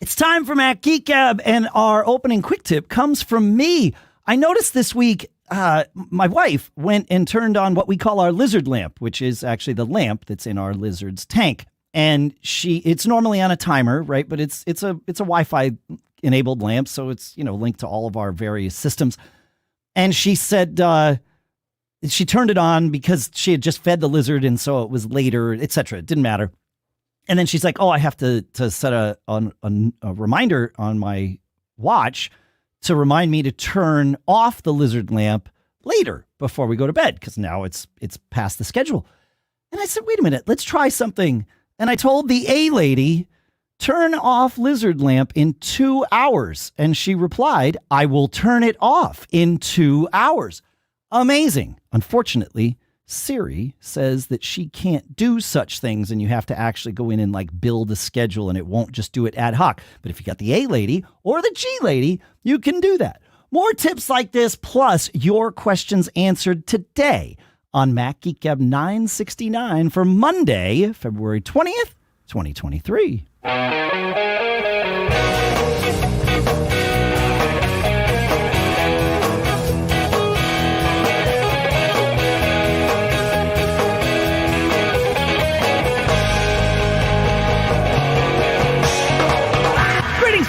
It's time for Geek Gab, and our opening quick tip comes from me. I noticed this week my wife went and turned on what we call our lizard lamp, which is actually the lamp that's in our lizard's tank. And it's normally on a timer, right? But it's a Wi-Fi enabled lamp, so it's linked to all of our various systems. And she said she turned it on because she had just fed the lizard, and so it was later, etc. It didn't matter. And then she's like, "Oh, I have to set a reminder on my watch to remind me to turn off the lizard lamp later before we go to bed because now it's past the schedule." And I said, "Wait a minute, let's try something." And I told the A lady, "Turn off lizard lamp in 2 hours." And she replied, "I will turn it off in 2 hours." Amazing. Unfortunately, Siri says that she can't do such things, and you have to actually go in and build a schedule, and it won't just do it ad hoc. But if you got the A lady or the G lady, you can do that. More tips like this, plus your questions answered today on Mac Geek Gab 969 for Monday, February 20th, 2023.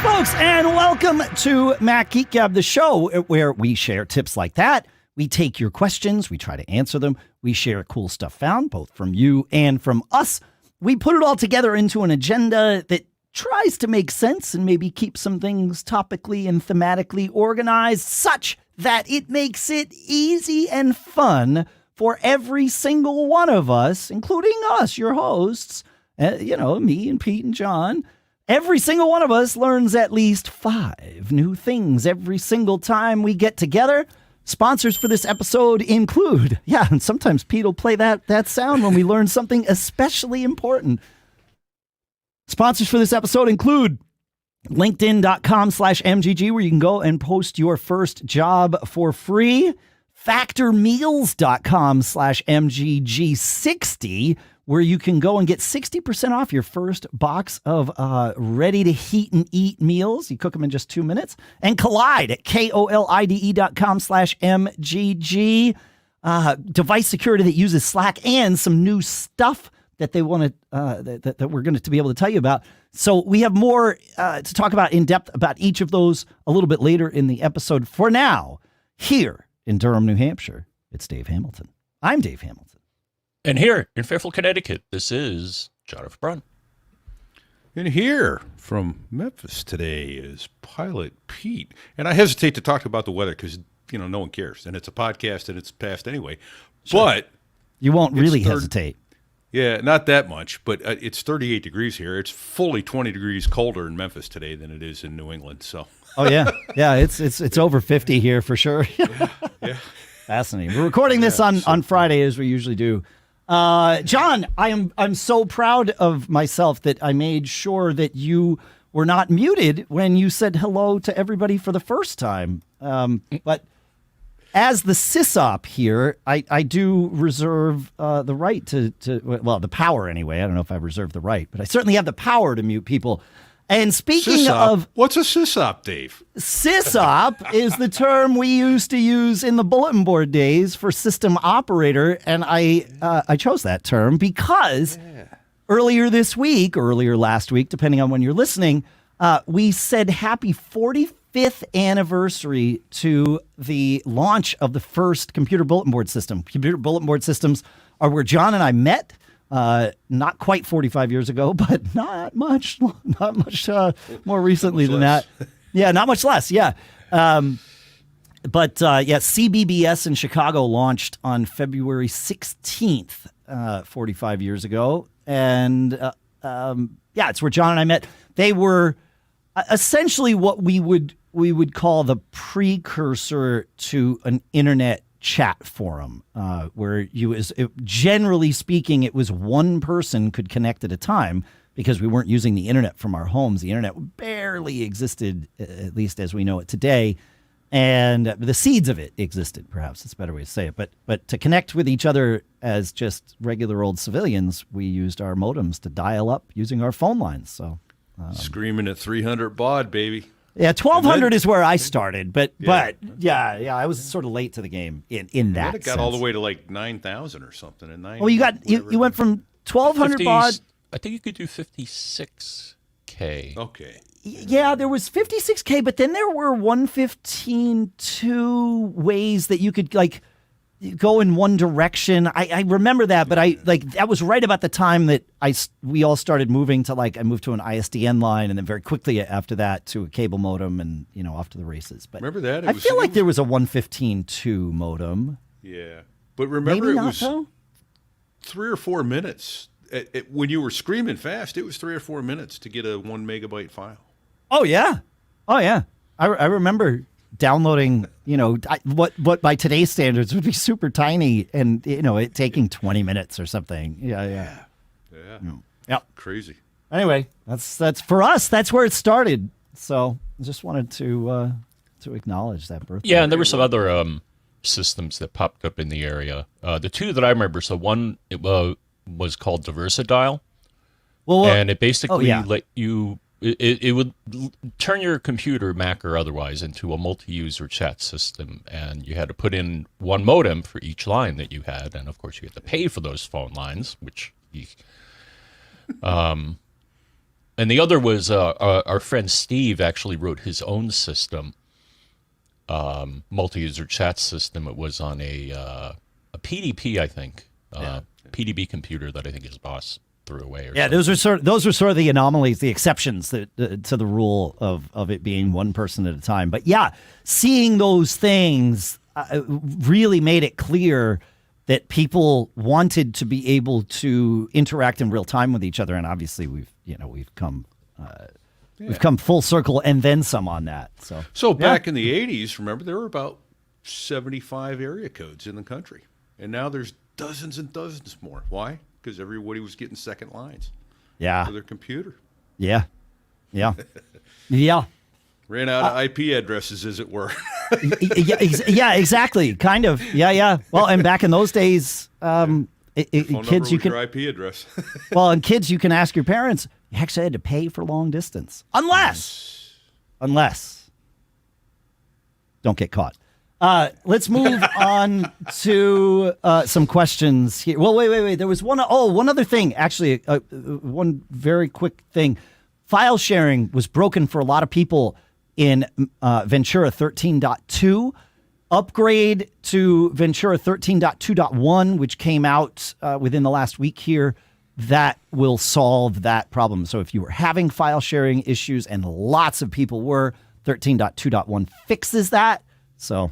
Folks, and welcome to Mac Geek Gab, the show where we share tips like that. We take your questions, we try to answer them, we share cool stuff found, both from you and from us. We put it all together into an agenda that tries to make sense and maybe keep some things topically and thematically organized such that it makes it easy and fun for every single one of us, including us, your hosts, me and Pete and John. Every single one of us learns at least 5 new things every single time we get together. Sponsors for this episode include, and sometimes Pete will play that sound when we learn something especially important. Sponsors for this episode include LinkedIn.com/MGG, where you can go and post your first job for free. FactorMeals.com/MGG60, where you can go and get 60% off your first box of ready to heat and eat meals. You cook them in just 2 minutes. And Kolide at KOLIDE.com/MGG. Device security that uses Slack, and some new stuff that they want to that we're going to be able to tell you about. So we have more to talk about in depth about each of those a little bit later in the episode. For now, here in Durham, New Hampshire, it's Dave Hamilton. I'm Dave Hamilton. And here in Fairfield, Connecticut, this is John F. Brun. And here from Memphis today is Pilot Pete. And I hesitate to talk about the weather because, no one cares. And it's a podcast and it's past anyway. Sure. But you won't really hesitate. Yeah, not that much. But it's 38 degrees here. It's fully 20 degrees colder in Memphis today than it is in New England. So. Oh, yeah. Yeah, it's over 50 here for sure. Yeah. Fascinating. We're recording this on Friday, as we usually do. John, I'm so proud of myself that I made sure that you were not muted when you said hello to everybody for the first time. But as the sysop here, I do reserve the right to the power anyway. I don't know if I reserve the right, but I certainly have the power to mute people. And speaking of... What's a sysop, Dave? Sysop is the term we used to use in the bulletin board days for system operator, and I chose that term because earlier this week, or earlier last week, depending on when you're listening, we said happy 45th anniversary to the launch of the first computer bulletin board system. Computer bulletin board systems are where John and I met. Not quite 45 years ago, but not much more recently than that. Yeah, not much less. Yeah. CBBS in Chicago launched on February 16th, 45 years ago. And it's where John and I met. They were essentially what we would call the precursor to an internet chat forum, where generally speaking, it was one person could connect at a time because we weren't using the internet from our homes. The internet barely existed, at least as we know it today. And the seeds of it existed, perhaps that's a better way to say it. But to connect with each other as just regular old civilians, we used our modems to dial up using our phone lines. So Screaming at 300 baud, baby. Yeah, 1200 is where I started, but yeah, I was sort of late to the game in that. It got all the way to like 9,000 or something. And well, you went from 1200 baud. I think you could do 56K. Okay. Yeah, there was 56K, but then there were 115.2 ways that you could like go in one direction. I remember that, but that was right about the time that we all started moving to I moved to an ISDN line, and then very quickly after that to a cable modem, and off to the races. But remember that? I feel like there was a 115.2 modem. Yeah, but remember maybe it not was though? 3 or 4 minutes. When you were screaming fast, it was 3 or 4 minutes to get a 1 megabyte file. Oh yeah. I remember downloading, what by today's standards would be super tiny, and it taking 20 minutes or something. Yeah. Crazy. Anyway, that's for us. That's where it started. So I just wanted to acknowledge that birthday. Yeah, and there were some other systems that popped up in the area. The two that I remember. So one was called Diversidial, and it basically let you. It would turn your computer, Mac or otherwise, into a multi-user chat system, and you had to put in one modem for each line that you had, and of course you had to pay for those phone lines, which, and the other was our friend Steve actually wrote his own system, multi-user chat system. It was on a PDP, I think, PDB computer that I think his boss threw away. Those were sort of the anomalies, the exceptions to the rule of it being one person at a time. But yeah, seeing those things really made it clear that people wanted to be able to interact in real time with each other, and obviously we've come full circle and then some on that. So back in the 80s, remember there were about 75 area codes in the country, and now there's dozens and dozens more. Why? Because everybody was getting second lines. Yeah. For their computer. Yeah. Ran out of IP addresses, as it were. Yeah, exactly. Kind of. Yeah. Well, and back in those days, kids, you can your IP address. Well, and kids, you can ask your parents. You actually had to pay for long distance, unless don't get caught. Let's move on to some questions here. Well, wait. There was one other thing, actually, one very quick thing. File sharing was broken for a lot of people in Ventura 13.2. Upgrade to Ventura 13.2.1, which came out within the last week here, that will solve that problem. So if you were having file sharing issues, and lots of people were, 13.2.1 fixes that. So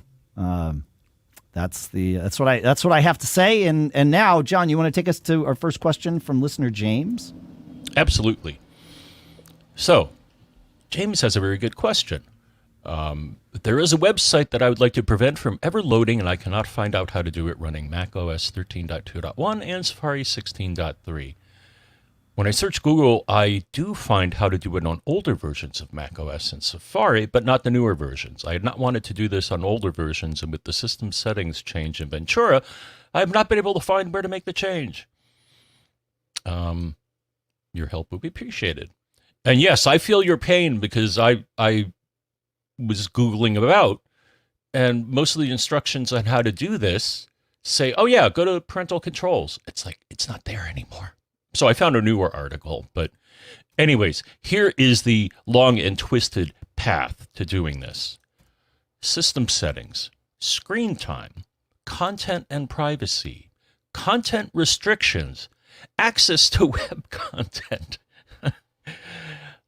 that's what I have to say. And now, John, you want to take us to our first question from listener James? Absolutely. So, James has a very good question. There is a website that I would like to prevent from ever loading, and I cannot find out how to do it running macOS 13.2.1 and Safari 16.3. When I search Google, I do find how to do it on older versions of macOS and Safari, but not the newer versions. I had not wanted to do this on older versions, and with the system settings change in Ventura, I have not been able to find where to make the change. Your help would be appreciated. And yes, I feel your pain, because I was Googling about, and most of the instructions on how to do this say, oh yeah, go to parental controls. It's like, it's not there anymore. So I found a newer article, but anyways, here is the long and twisted path to doing this. System settings, screen time, content and privacy, content restrictions, access to web content,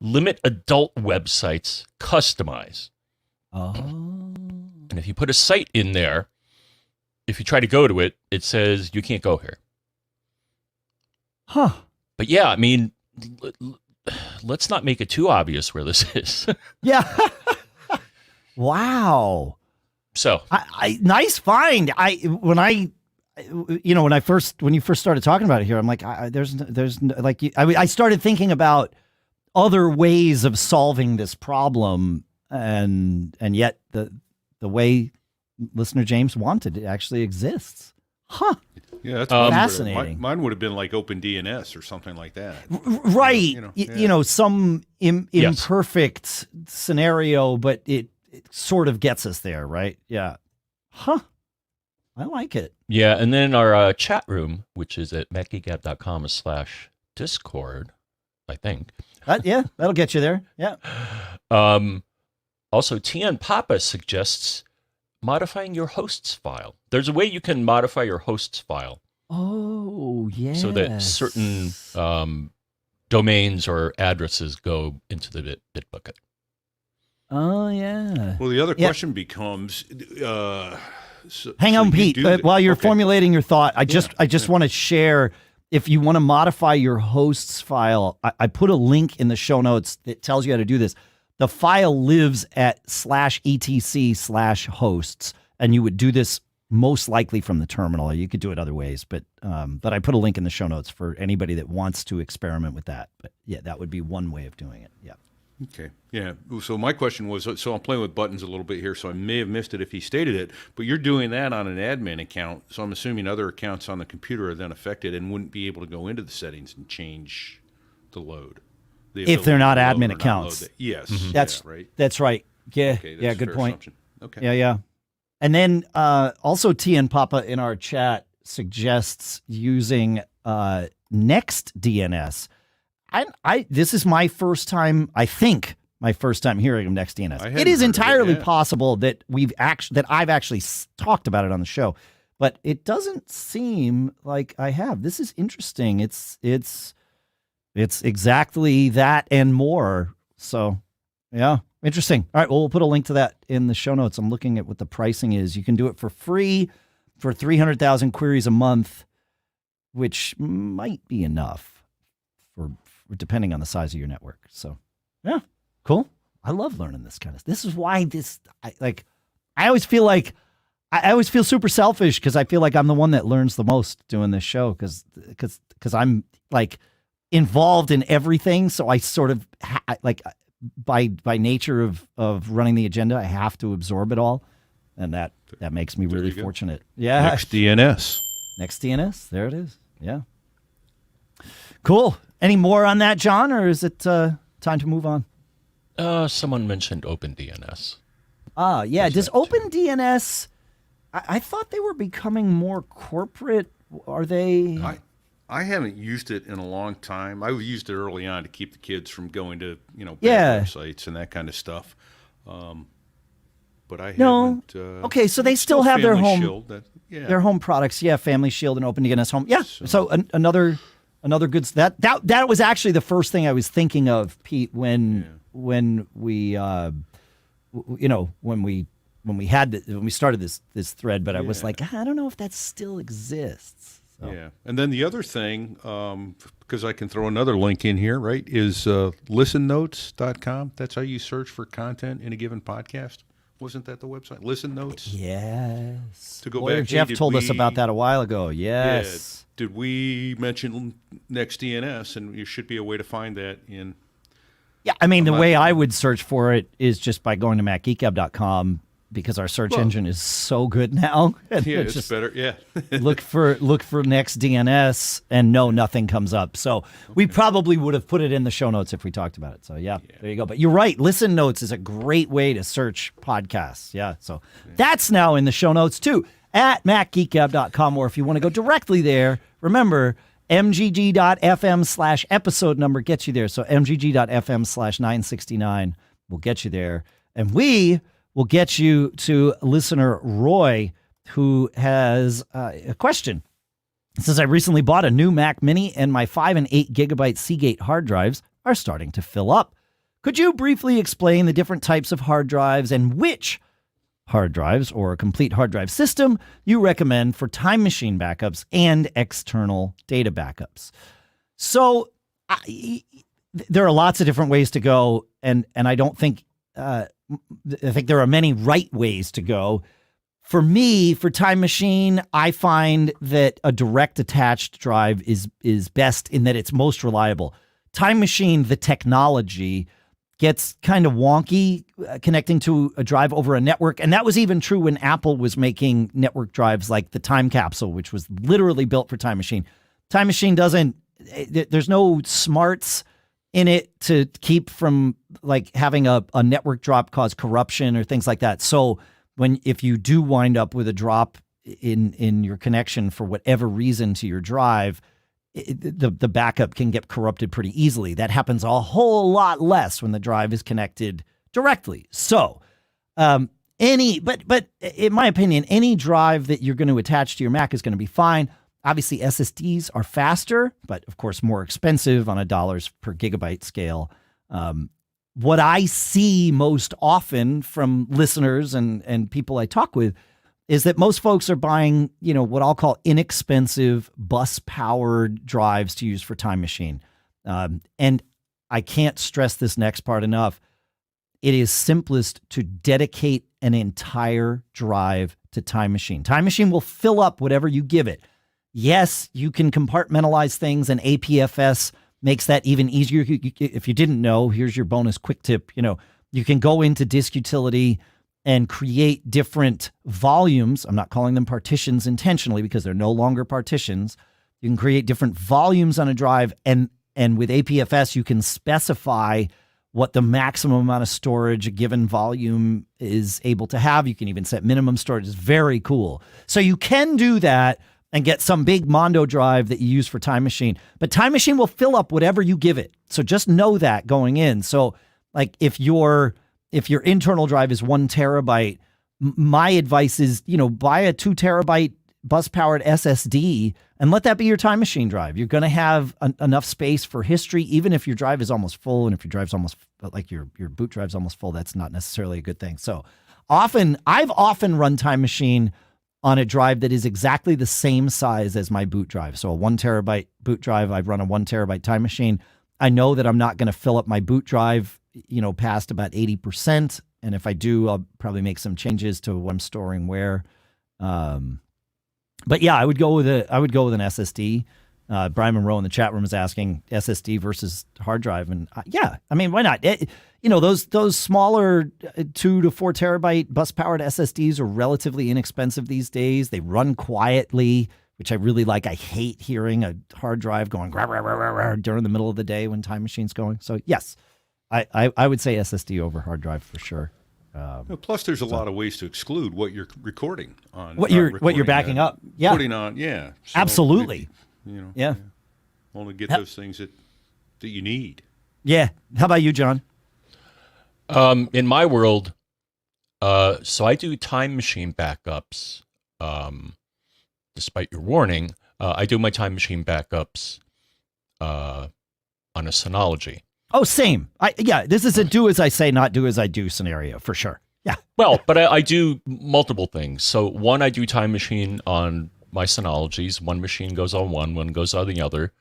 limit adult websites, customize. Oh. And if you put a site in there, if you try to go to it, it says you can't go here. Huh. But yeah, I mean, let's not make it too obvious where this is. Yeah. Wow. So, nice find. When you first started talking about it here, I'm like, I started thinking about other ways of solving this problem, and yet the way listener James wanted it actually exists. Huh. Yeah, that's fascinating. Mine would have been like OpenDNS or something like that. Right. You know, Some imperfect scenario, but it sort of gets us there, right? Yeah. Huh. I like it. Yeah, and then our chat room, which is at macgeekgab.com/discord, I think. Yeah, that'll get you there. Yeah. Also, TN Papa suggests modifying your hosts file. There's a way you can modify your hosts file. Oh, yeah. So that certain domains or addresses go into the bit bucket. Oh, yeah. Well, the other question becomes... Hang on, Pete. While you're formulating your thought, I just want to share, if you want to modify your hosts file, I put a link in the show notes that tells you how to do this. The file lives at /etc/hosts, and you would do this most likely from the terminal. You could do it other ways, but I put a link in the show notes for anybody that wants to experiment with that. But yeah, that would be one way of doing it. Yeah. Okay. Yeah. So my question was, so I'm playing with buttons a little bit here, so I may have missed it if he stated it, but you're doing that on an admin account, so I'm assuming other accounts on the computer are then affected and wouldn't be able to go into the settings and change the load. If they're not admin accounts. Yes. Mm-hmm. Right. That's right. Yeah. Okay, that's yeah. a Good fair point. assumption. Okay. Yeah. And then also TN Papa in our chat suggests using Next DNS. This is my first time, I think, hearing of Next DNS. It is entirely possible that I've actually talked about it on the show, but it doesn't seem like I have. This is interesting. It's exactly that and more. So, yeah, interesting. All right, well, we'll put a link to that in the show notes. I'm looking at what the pricing is. You can do it for free for 300,000 queries a month, which might be enough for depending on the size of your network. So, yeah, cool. I love learning this kind of stuff. This is why I always feel like I always feel super selfish because I feel like I'm the one that learns the most doing this show because I'm like involved in everything. So I sort of by nature of running the agenda, I have to absorb it all. And that makes me really fortunate. Yeah. Next DNS. Next DNS. There it is. Yeah. Cool. Any more on that, John, or is it time to move on? Someone mentioned OpenDNS. Yeah. Does OpenDNS? I thought they were becoming more corporate. Are they? I haven't used it in a long time. I used it early on to keep the kids from going to bad websites and that kind of stuff. But I haven't. Okay, so they still have their home Shield, their home products. Yeah, Family Shield and OpenDNS Home. Yeah. So another good that was actually the first thing I was thinking of, Pete, when we when we started this thread, but I was like, I don't know if that still exists. So. Yeah, and then the other thing, because I can throw another link in here, right, is listennotes.com. That's how you search for content in a given podcast. Wasn't that the website? Listen Notes? Yes. To go back, Jeff told us about that a while ago. Yes. Yeah, did we mention Next DNS? And there should be a way to find that in. Yeah, I mean, the way I would search for it is just by going to macgeekgab.com because our search engine is so good now. Yeah, it's better. Yeah. look for Next DNS and nothing comes up. So we probably would have put it in the show notes if we talked about it. So yeah, there you go. But you're right. Listen Notes is a great way to search podcasts. Yeah. So that's now in the show notes too at macgeekgab.com. Or if you want to go directly there, remember mgg.fm/episode number gets you there. So mgg.fm/969 will get you there. And we will get you to listener Roy, who has a question. It says, I recently bought a new Mac Mini and my 5 and 8 gigabyte Seagate hard drives are starting to fill up. Could you briefly explain the different types of hard drives and which hard drives or a complete hard drive system you recommend for time machine backups and external data backups? So there are lots of different ways to go, and I don't think I think there are many right ways to go. For me, for Time Machine, I find that a direct attached drive is best in that it's most reliable. Time Machine, the technology, gets kind of wonky connecting to a drive over a network. And that was even true when Apple was making network drives like the Time Capsule, which was literally built for Time Machine. Time Machine there's no smarts in it to keep from like having a network drop cause corruption or things like that. So if you do wind up with a drop in your connection for whatever reason to your drive, the backup can get corrupted pretty easily. That happens a whole lot less when the drive is connected directly. So, but in my opinion, any drive that you're going to attach to your Mac is going to be fine. Obviously, SSDs are faster, but of course more expensive on a dollars per gigabyte scale. What I see most often from listeners and people I talk with is that most folks are buying, what I'll call inexpensive bus-powered drives to use for Time Machine. And I can't stress this next part enough. It is simplest to dedicate an entire drive to Time Machine. Time Machine will fill up whatever you give it. Yes, you can compartmentalize things, and APFS makes that even easier. If you didn't know, here's your bonus quick tip. You can go into Disk Utility and create different volumes. I'm not calling them partitions intentionally because they're no longer partitions. You can create different volumes on a drive, and with APFS, you can specify what the maximum amount of storage a given volume is able to have. You can even set minimum storage. It's very cool. So you can do that and get some big Mondo drive that you use for Time Machine. But Time Machine will fill up whatever you give it. So just know that going in. So like if your internal drive is 1 terabyte, my advice is, buy a 2 terabyte bus-powered SSD and let that be your Time Machine drive. You're going to have enough space for history, even if your drive is almost full. And if your drive's almost like your boot drive's almost full, that's not necessarily a good thing. So I've often run Time Machine on a drive that is exactly the same size as my boot drive. So a 1 terabyte boot drive, I've run a 1 terabyte Time Machine. I know that I'm not going to fill up my boot drive past about 80%. And if I do, I'll probably make some changes to what I'm storing where. But yeah, I would go with an SSD. Brian Monroe in the chat room is asking SSD versus hard drive. And why not? Those smaller 2 to 4 terabyte bus powered SSDs are relatively inexpensive these days. They run quietly, which I really like. I hate hearing a hard drive going during the middle of the day when Time Machine's going. So yes, I would say SSD over hard drive for sure. Plus, there's a lot of ways to exclude what you're recording on. What you're backing up. Yeah. Putting on. Yeah. So absolutely. Yeah. Only get those things that you need. Yeah. How about you, John? In my world, so I do Time Machine backups. Despite your warning, I do my Time Machine backups on a Synology. Oh, same. This is a do as I say, not do as I do scenario for sure. Yeah. Well, but I do multiple things. So one, I do Time Machine on my Synologies. One machine goes on one goes on the other.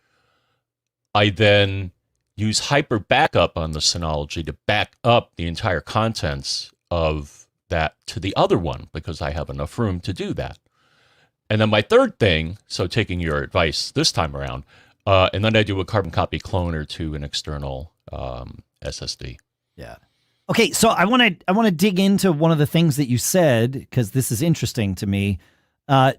I then use Hyper Backup on the Synology to back up the entire contents of that to the other one because I have enough room to do that. And then my third thing, so taking your advice this time around, and then I do a carbon copy cloner to an external SSD. Yeah. Okay, so I want to dig into one of the things that you said because this is interesting to me. Why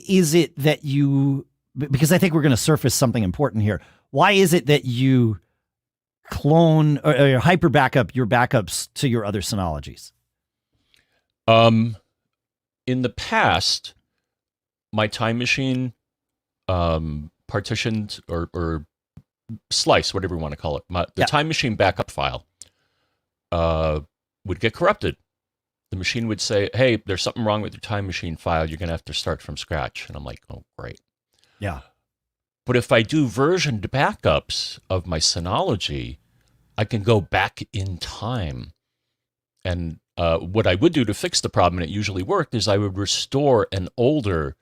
is it that you? Because I think we're going to surface something important here. Why is it that you clone or hyper backup your backups to your other Synologies? In the past, my Time Machine partitioned or slice, whatever you want to call it, the Time Machine backup file would get corrupted. The machine would say, hey, there's something wrong with your Time Machine file. You're going to have to start from scratch. And I'm like, oh, great. Yeah. But if I do versioned backups of my Synology, I can go back in time. And what I would do to fix the problem, and it usually worked, is I would restore an older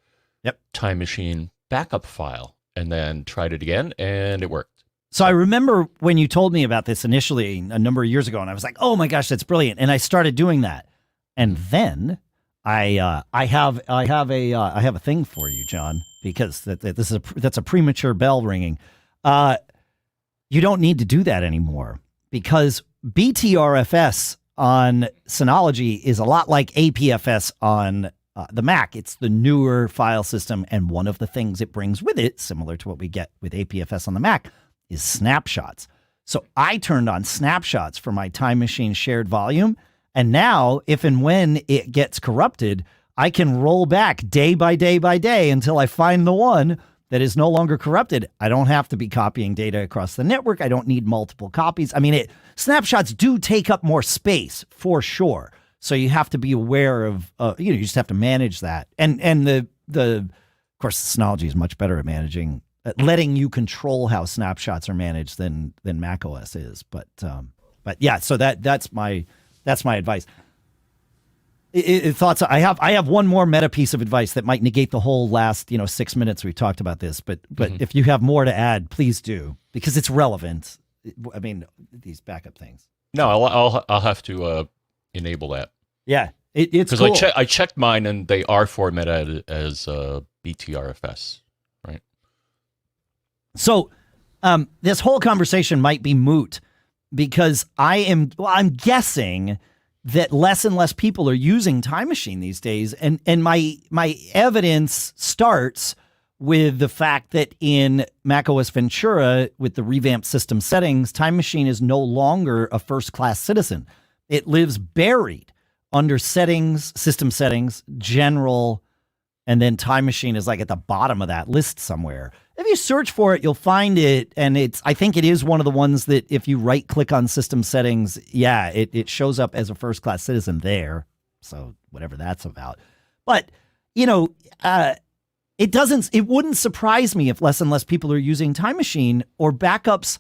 Time Machine backup file and then tried it again, and it worked. So I remember when you told me about this initially a number of years ago, and I was like, oh my gosh, that's brilliant. And I started doing that. And then I have a thing for you, John, because that's a premature bell ringing. you don't need to do that anymore because BTRFS on Synology is a lot like APFS on the Mac. It's the newer file system, and one of the things it brings with it, similar to what we get with APFS on the Mac, is snapshots. So I turned on snapshots for my Time Machine shared volume, and now if and when it gets corrupted, I can roll back day by day by day until I find the one that is no longer corrupted. I don't have to be copying data across the network. I don't need multiple copies. I mean, snapshots do take up more space for sure. So you have to be aware of, you just have to manage that. And of course, Synology is much better at managing, letting you control how snapshots are managed than macOS is. But yeah, so that's my advice. Thoughts? I have one more meta piece of advice that might negate the whole last 6 minutes we talked about this. But if you have more to add, please do, because it's relevant. I mean, these backup things. No, I'll have to enable that. Yeah, it's cool. Because I checked mine and they are formatted as BTRFS, right? So this whole conversation might be moot because I'm guessing that less and less people are using Time Machine these days. And my evidence starts with the fact that in macOS Ventura, with the revamped system settings, Time Machine is no longer a first-class citizen. It lives buried under settings, system settings, general, and then Time Machine is like at the bottom of that list somewhere. If you search for it, you'll find it, and I think it is one of the ones that if you right-click on system settings, yeah, it shows up as a first-class citizen there. So whatever that's about. But, it wouldn't surprise me if less and less people are using Time Machine or backups,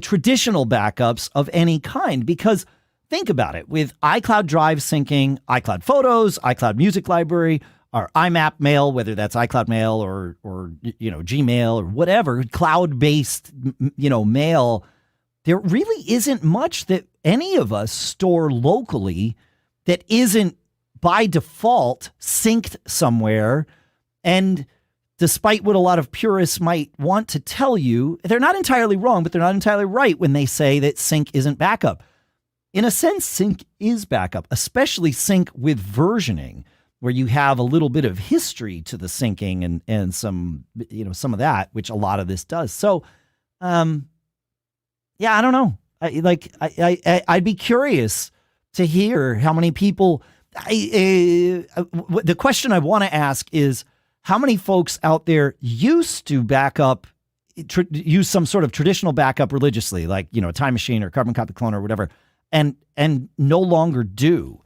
traditional backups of any kind, because think about it. With iCloud Drive syncing, iCloud Photos, iCloud Music Library, our IMAP mail, whether that's iCloud Mail or Gmail or whatever, cloud-based, mail, there really isn't much that any of us store locally that isn't by default synced somewhere. And despite what a lot of purists might want to tell you, they're not entirely wrong, but they're not entirely right when they say that sync isn't backup. In a sense, sync is backup, especially sync with versioning, where you have a little bit of history to the syncing and some of that, which a lot of this does. So, yeah, I don't know. I'd be curious to hear how many people. The question I want to ask is how many folks out there used to use some sort of traditional backup religiously, like a Time Machine or Carbon Copy Clone or whatever, and no longer do.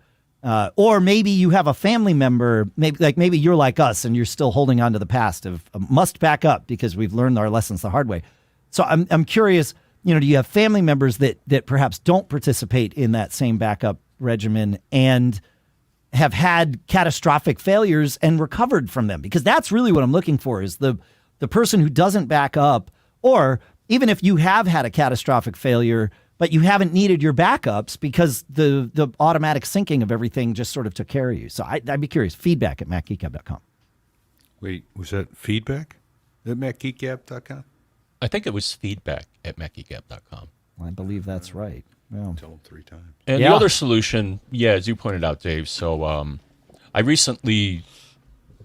Or maybe you have a family member, maybe you're like us and you're still holding on to the past of must back up because we've learned our lessons the hard way. So I'm curious, do you have family members that perhaps don't participate in that same backup regimen and have had catastrophic failures and recovered from them? Because that's really what I'm looking for, is the person who doesn't back up, or even if you have had a catastrophic failure, but you haven't needed your backups because the automatic syncing of everything just sort of took care of you. So I'd be curious. Feedback at macgeekgab.com. Wait, was that feedback at macgeekgab.com? I think it was feedback at macgeekgab.com. I believe that's right. Well, Tell them 3 times. And the other solution, as you pointed out, Dave, so I recently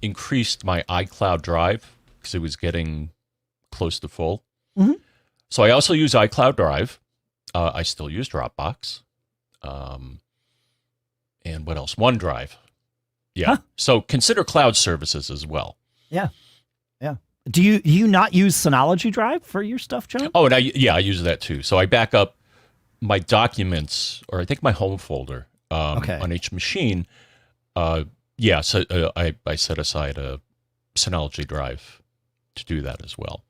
increased my iCloud Drive because it was getting close to full. Mm-hmm. So I also use iCloud Drive. I still use Dropbox. And what else? OneDrive. Yeah. Huh. So consider cloud services as well. Yeah. Yeah. Do you not use Synology Drive for your stuff, John? Oh, and I use that too. So I back up my documents, or I think my home folder on each machine. So I set aside a Synology Drive to do that as well.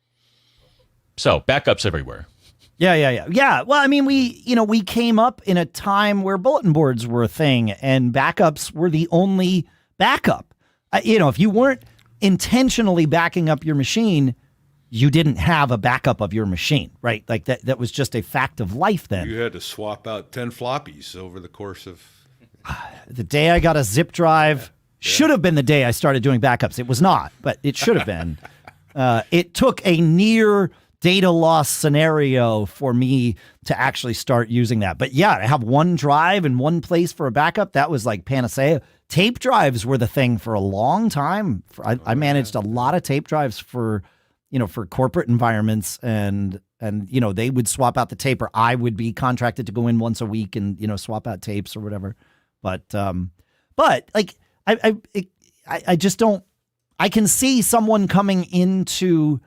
So backups everywhere. Yeah. Well, I mean, we came up in a time where bulletin boards were a thing and backups were the only backup. If you weren't intentionally backing up your machine, you didn't have a backup of your machine, right? Like that was just a fact of life then. You had to swap out 10 floppies over the course of... The day I got a zip drive should have been the day I started doing backups. It was not, but it should have been. It took a near data loss scenario for me to actually start using that. But yeah, to have one drive in one place for a backup, that was like panacea. Tape drives were the thing for a long time. I managed a lot of tape drives for corporate environments, and they would swap out the tape, or I would be contracted to go in once a week and swap out tapes or whatever. But like I just don't. I can see someone coming into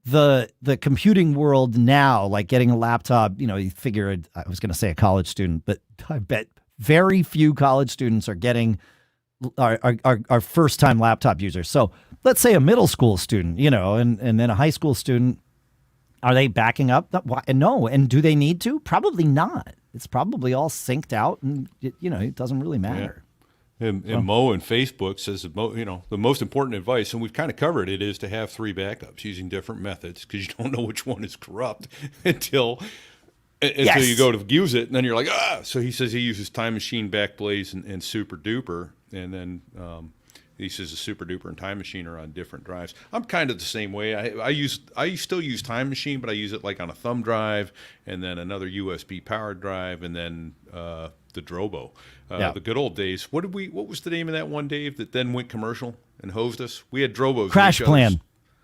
the computing world now, like getting a laptop. You figure, I was going to say a college student, but I bet very few college students are getting our first time laptop users. So let's say a middle school student, and then a high school student. Are they backing up? No. And do they need to? Probably not. It's probably all synced out, and it doesn't really matter. Yeah. And Mo and Facebook says the most important advice, and we've kind of covered it, is to have 3 backups using different methods, because you don't know which one is corrupt until you go to use it, and then you're like, ah. So he says he uses Time Machine, Backblaze, and Super Duper, and then he says the Super Duper and Time Machine are on different drives. I'm kind of the same way. I still use Time Machine, but I use it like on a thumb drive, and then another USB powered drive, and then the Drobo. The good old days. What was the name of that one, Dave, that then went commercial and hosed us? We had Drobos. Crash Plan.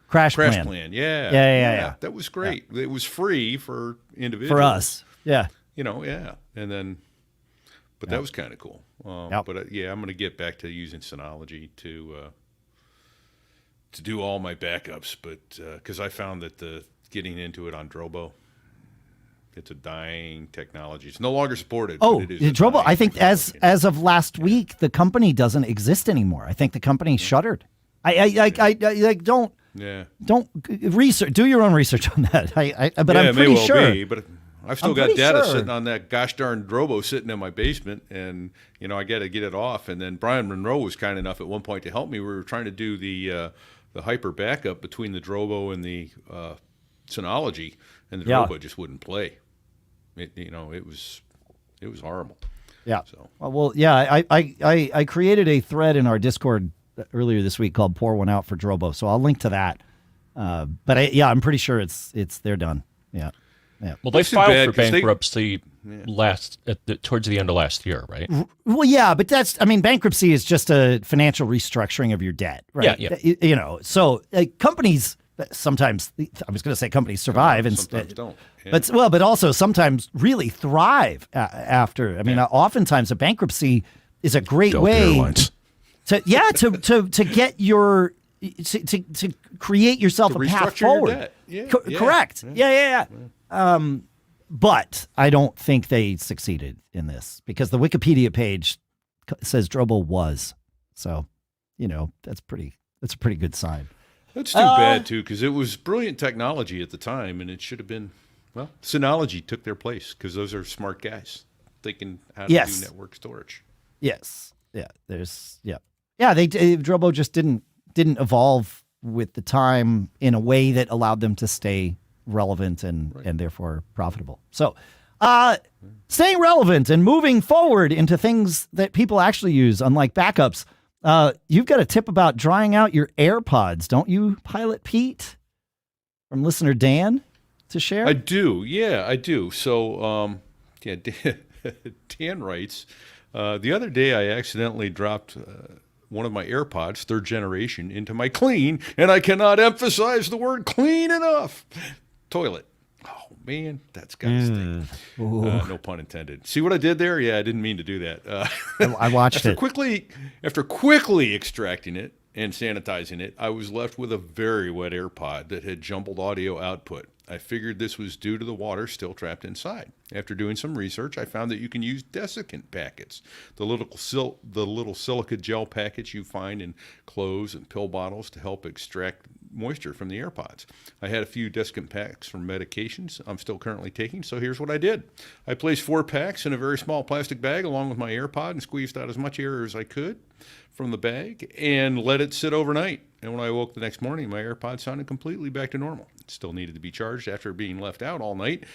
Crash Plan. Yeah. That was great. Yeah. It was free for individuals. For us. Yeah. And then, but that was kind of cool. But I'm going to get back to using Synology to do all my backups, but because I found that getting into it on Drobo, it's a dying technology. It's no longer supported. Oh, Drobo! I think as of last week, the company doesn't exist anymore. I think the company shuttered. Don't research. Do your own research on that. But I'm pretty sure. But I've still got data sitting on that gosh darn Drobo sitting in my basement, and I got to get it off. And then Brian Monroe was kind enough at one point to help me. We were trying to do the hyper backup between the Drobo and the Synology, and the Drobo just wouldn't play. It was horrible. Yeah. So I created a thread in our Discord earlier this week called "Pour One Out for Drobo," so I'll link to that. But I'm pretty sure they're done. Yeah. Yeah. Well, they filed for bankruptcy towards the end of last year, right? Well, yeah, but bankruptcy is just a financial restructuring of your debt, right? Yeah. So companies sometimes, I was going to say companies survive and sometimes don't. Yeah. But also sometimes really thrive after. Oftentimes a bankruptcy is a great way to get your to create yourself a path forward. Yeah. Correct. Yeah. But I don't think they succeeded in this, because the Wikipedia page says Drobo was. So, that's a pretty good sign. That's too bad, too, because it was brilliant technology at the time, and it should have been, Synology took their place, because those are smart guys thinking how to do network storage. Yes. Yeah. Drobo just didn't evolve with the time in a way that allowed them to stay relevant and therefore profitable. So staying relevant and moving forward into things that people actually use, unlike backups, you've got a tip about drying out your AirPods, don't you, Pilot Pete? From listener Dan to share? I do. Yeah, I do. So, Dan writes, the other day I accidentally dropped one of my AirPods, 3rd generation, into my clean, and I cannot emphasize the word clean enough, toilet. Oh, man, that's got to stink. No pun intended. See what I did there? Yeah, I didn't mean to do that. I watched it. After quickly extracting it and sanitizing it, I was left with a very wet AirPod that had jumbled audio output. I figured this was due to the water still trapped inside. After doing some research, I found that you can use desiccant packets, the little silica gel packets you find in clothes and pill bottles, to help extract moisture from the AirPods. I had a few desiccant packs from medications I'm still currently taking, so here's what I did. I placed 4 packs in a very small plastic bag along with my AirPod and squeezed out as much air as I could from the bag and let it sit overnight. And when I woke the next morning, my AirPods sounded completely back to normal. It still needed to be charged after being left out all night,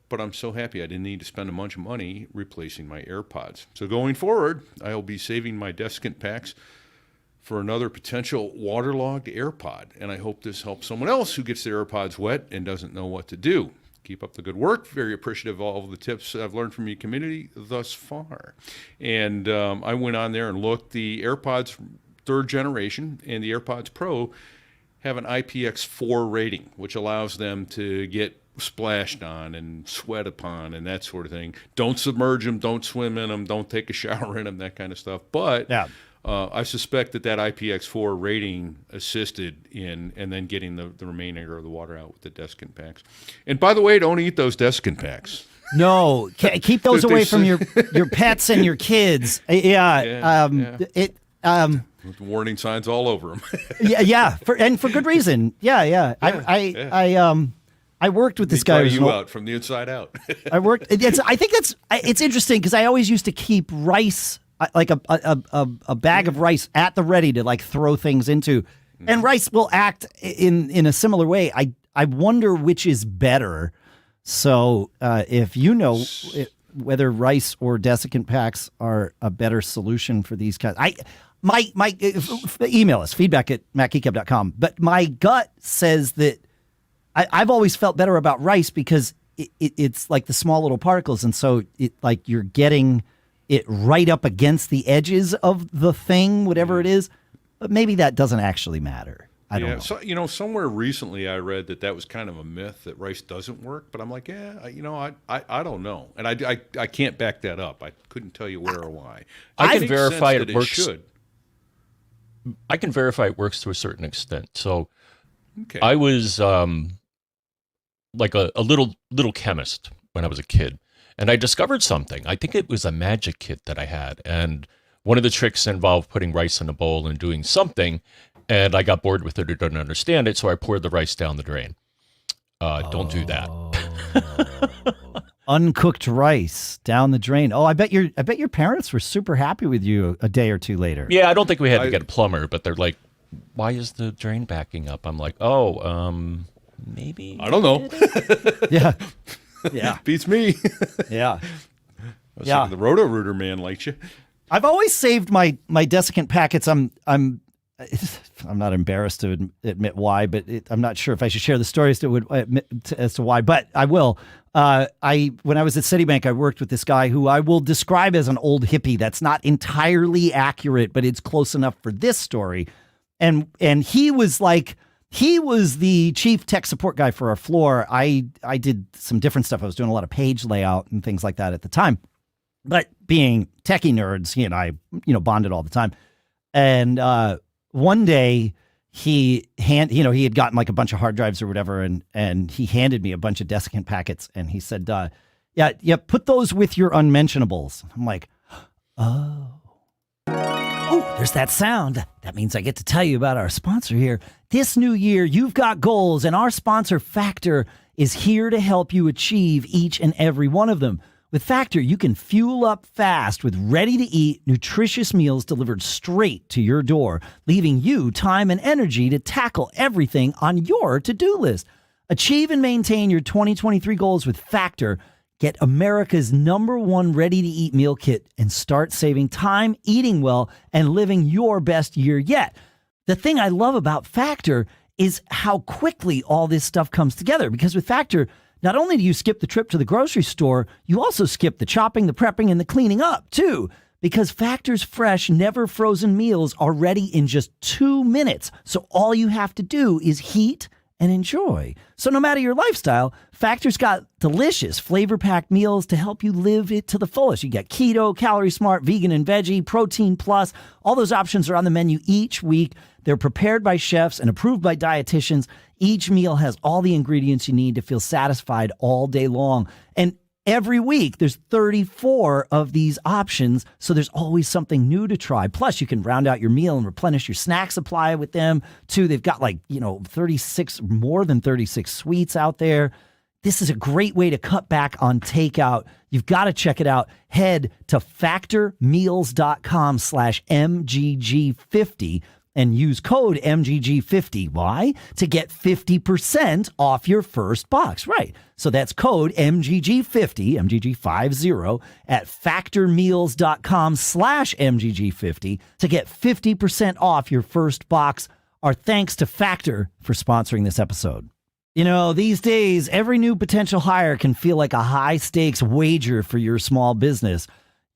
but I'm so happy I didn't need to spend a bunch of money replacing my AirPods. So going forward, I'll be saving my desiccant packs for another potential waterlogged AirPod. And I hope this helps someone else who gets their AirPods wet and doesn't know what to do. Keep up the good work. Very appreciative of all of the tips I've learned from your community thus far. And I went on there and looked. The AirPods 3rd generation and the AirPods Pro have an IPX4 rating, which allows them to get splashed on and sweat upon and that sort of thing. Don't submerge them, don't swim in them, don't take a shower in them, that kind of stuff. But I suspect that IPX4 rating assisted in and then getting the remainder of the water out with the desiccant packs. And by the way, don't eat those desiccant packs. No, keep those away from your pets and your kids. With warning signs all over them. for good reason. I worked with this guy. You out from the inside out. I think it's interesting because I always used to keep rice, like a bag of rice at the ready to like throw things into, and rice will act in a similar way. I wonder which is better. So if you know whether rice or desiccant packs are a better solution for these kinds, email us feedback@macgeekgab.com. But my gut says that I've always felt better about rice because it's like the small little particles, and so it like you're getting it right up against the edges of the thing, whatever it is. But maybe that doesn't actually matter. I don't know. So, somewhere recently I read that was kind of a myth that rice doesn't work, but I'm like, I don't know, and I can't back that up. I couldn't tell you where or why. I can verify it works. I can verify it works to a certain extent. So I was like a little chemist when I was a kid, and I discovered something. I think it was a magic kit that I had, and one of the tricks involved putting rice in a bowl and doing something, and I got bored with it or didn't understand it, so I poured the rice down the drain. Don't do that. Uncooked rice down the drain. Oh, I bet your parents were super happy with you a day or two later. Yeah, I don't think we had to get a plumber, but they're like, "Why is the drain backing up?" I'm like, maybe I don't know. Yeah, beats me. Yeah, the Roto-Rooter man likes you. I've always saved my desiccant packets. I'm not embarrassed to admit why, but I'm not sure if I should share the story as to why, but I will. When I was at Citibank, I worked with this guy who I will describe as an old hippie. That's not entirely accurate, but it's close enough for this story. And he was the chief tech support guy for our floor. I did some different stuff. I was doing a lot of page layout and things like that at the time. But being techie nerds, he and I, bonded all the time. And one day he had gotten like a bunch of hard drives or whatever, and he handed me a bunch of desiccant packets, and he said, yeah, put those with your unmentionables. I'm like, oh, there's that sound. That means I get to tell you about our sponsor here. This new year, you've got goals, and our sponsor, Factor, is here to help you achieve each and every one of them. With Factor, you can fuel up fast with ready-to-eat, nutritious meals delivered straight to your door, leaving you time and energy to tackle everything on your to-do list. Achieve and maintain your 2023 goals with Factor. Get America's #1 ready-to-eat meal kit and start saving time, eating well, and living your best year yet. The thing I love about Factor is how quickly all this stuff comes together, because with Factor, not only do you skip the trip to the grocery store, you also skip the chopping, the prepping, and the cleaning up, too. Because Factor's fresh, never frozen meals are ready in just 2 minutes. So all you have to do is heat and enjoy. So no matter your lifestyle, Factor's got delicious, flavor-packed meals to help you live it to the fullest. You get keto, calorie smart, vegan and veggie, protein plus. All those options are on the menu each week. They're prepared by chefs and approved by dietitians. Each meal has all the ingredients you need to feel satisfied all day long. And every week, there's 34 of these options, so there's always something new to try. Plus, you can round out your meal and replenish your snack supply with them, too. They've got more than 36 sweets out there. This is a great way to cut back on takeout. You've got to check it out. Head to factormeals.com/MGG50. and use code MGG50. Why? To get 50% off your first box. Right. So that's code MGG50, MGG50 at factormeals.com/MGG50 to get 50% off your first box. Our thanks to Factor for sponsoring this episode. You know, these days, every new potential hire can feel like a high-stakes wager for your small business.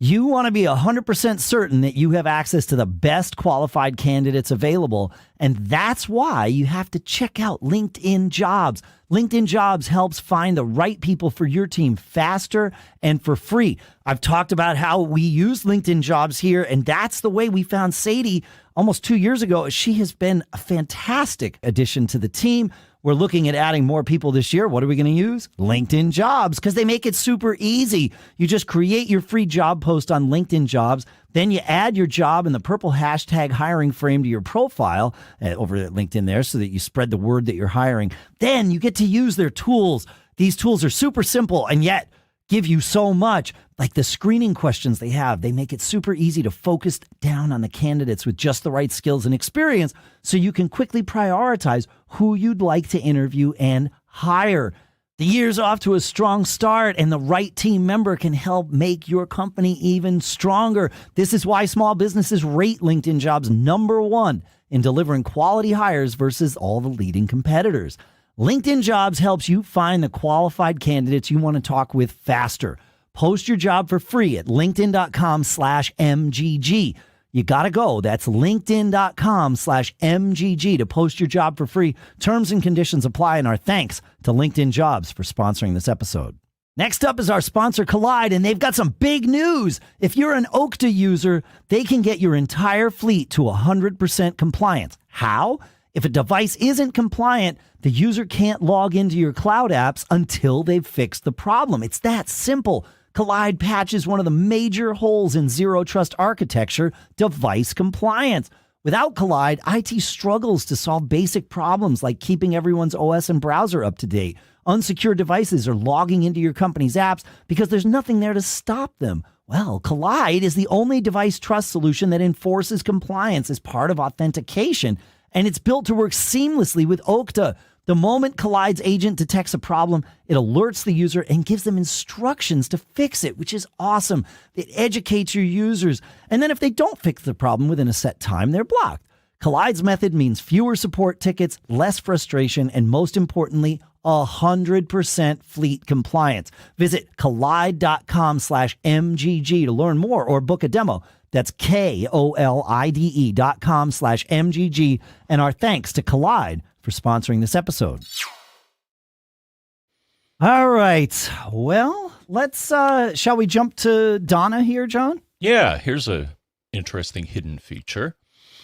You want to be 100% certain that you have access to the best qualified candidates available, and that's why you have to check out LinkedIn Jobs. LinkedIn Jobs helps find the right people for your team faster and for free. I've talked about how we use LinkedIn Jobs here, and that's the way we found Sadie almost 2 years ago. She has been a fantastic addition to the team. We're looking at adding more people this year. What are we going to use? LinkedIn Jobs, because they make it super easy. You just create your free job post on LinkedIn Jobs. Then you add your job in the purple hashtag hiring frame to your profile over at LinkedIn there so that you spread the word that you're hiring. Then you get to use their tools. These tools are super simple and yet give you so much. Like the screening questions they have, they make it super easy to focus down on the candidates with just the right skills and experience so you can quickly prioritize who you'd like to interview and hire. The year's off to a strong start, and the right team member can help make your company even stronger. This is why small businesses rate LinkedIn Jobs #1 in delivering quality hires versus all the leading competitors. LinkedIn Jobs helps you find the qualified candidates you want to talk with faster. Post your job for free at linkedin.com/MGG. You got to go. That's linkedin.com/MGG to post your job for free. Terms and conditions apply, and our thanks to LinkedIn Jobs for sponsoring this episode. Next up is our sponsor, Kolide, and they've got some big news. If you're an Okta user, they can get your entire fleet to 100% compliance. How? If a device isn't compliant, the user can't log into your cloud apps until they've fixed the problem. It's that simple. Kolide patches one of the major holes in zero trust architecture, device compliance. Without Kolide, IT struggles to solve basic problems like keeping everyone's OS and browser up to date. Unsecured devices are logging into your company's apps because there's nothing there to stop them. Well, Kolide is the only device trust solution that enforces compliance as part of authentication, and it's built to work seamlessly with Okta. The moment Kolide's agent detects a problem, it alerts the user and gives them instructions to fix it, which is awesome. It educates your users. And then if they don't fix the problem within a set time, they're blocked. Kolide's method means fewer support tickets, less frustration, and most importantly, 100% fleet compliance. Visit kolide.com/MGG to learn more or book a demo. That's KOLIDE.com/MGG. And our thanks to Kolide for sponsoring this episode. All right. Well, let's, shall we jump to Donna here, John? Yeah, here's a interesting hidden feature.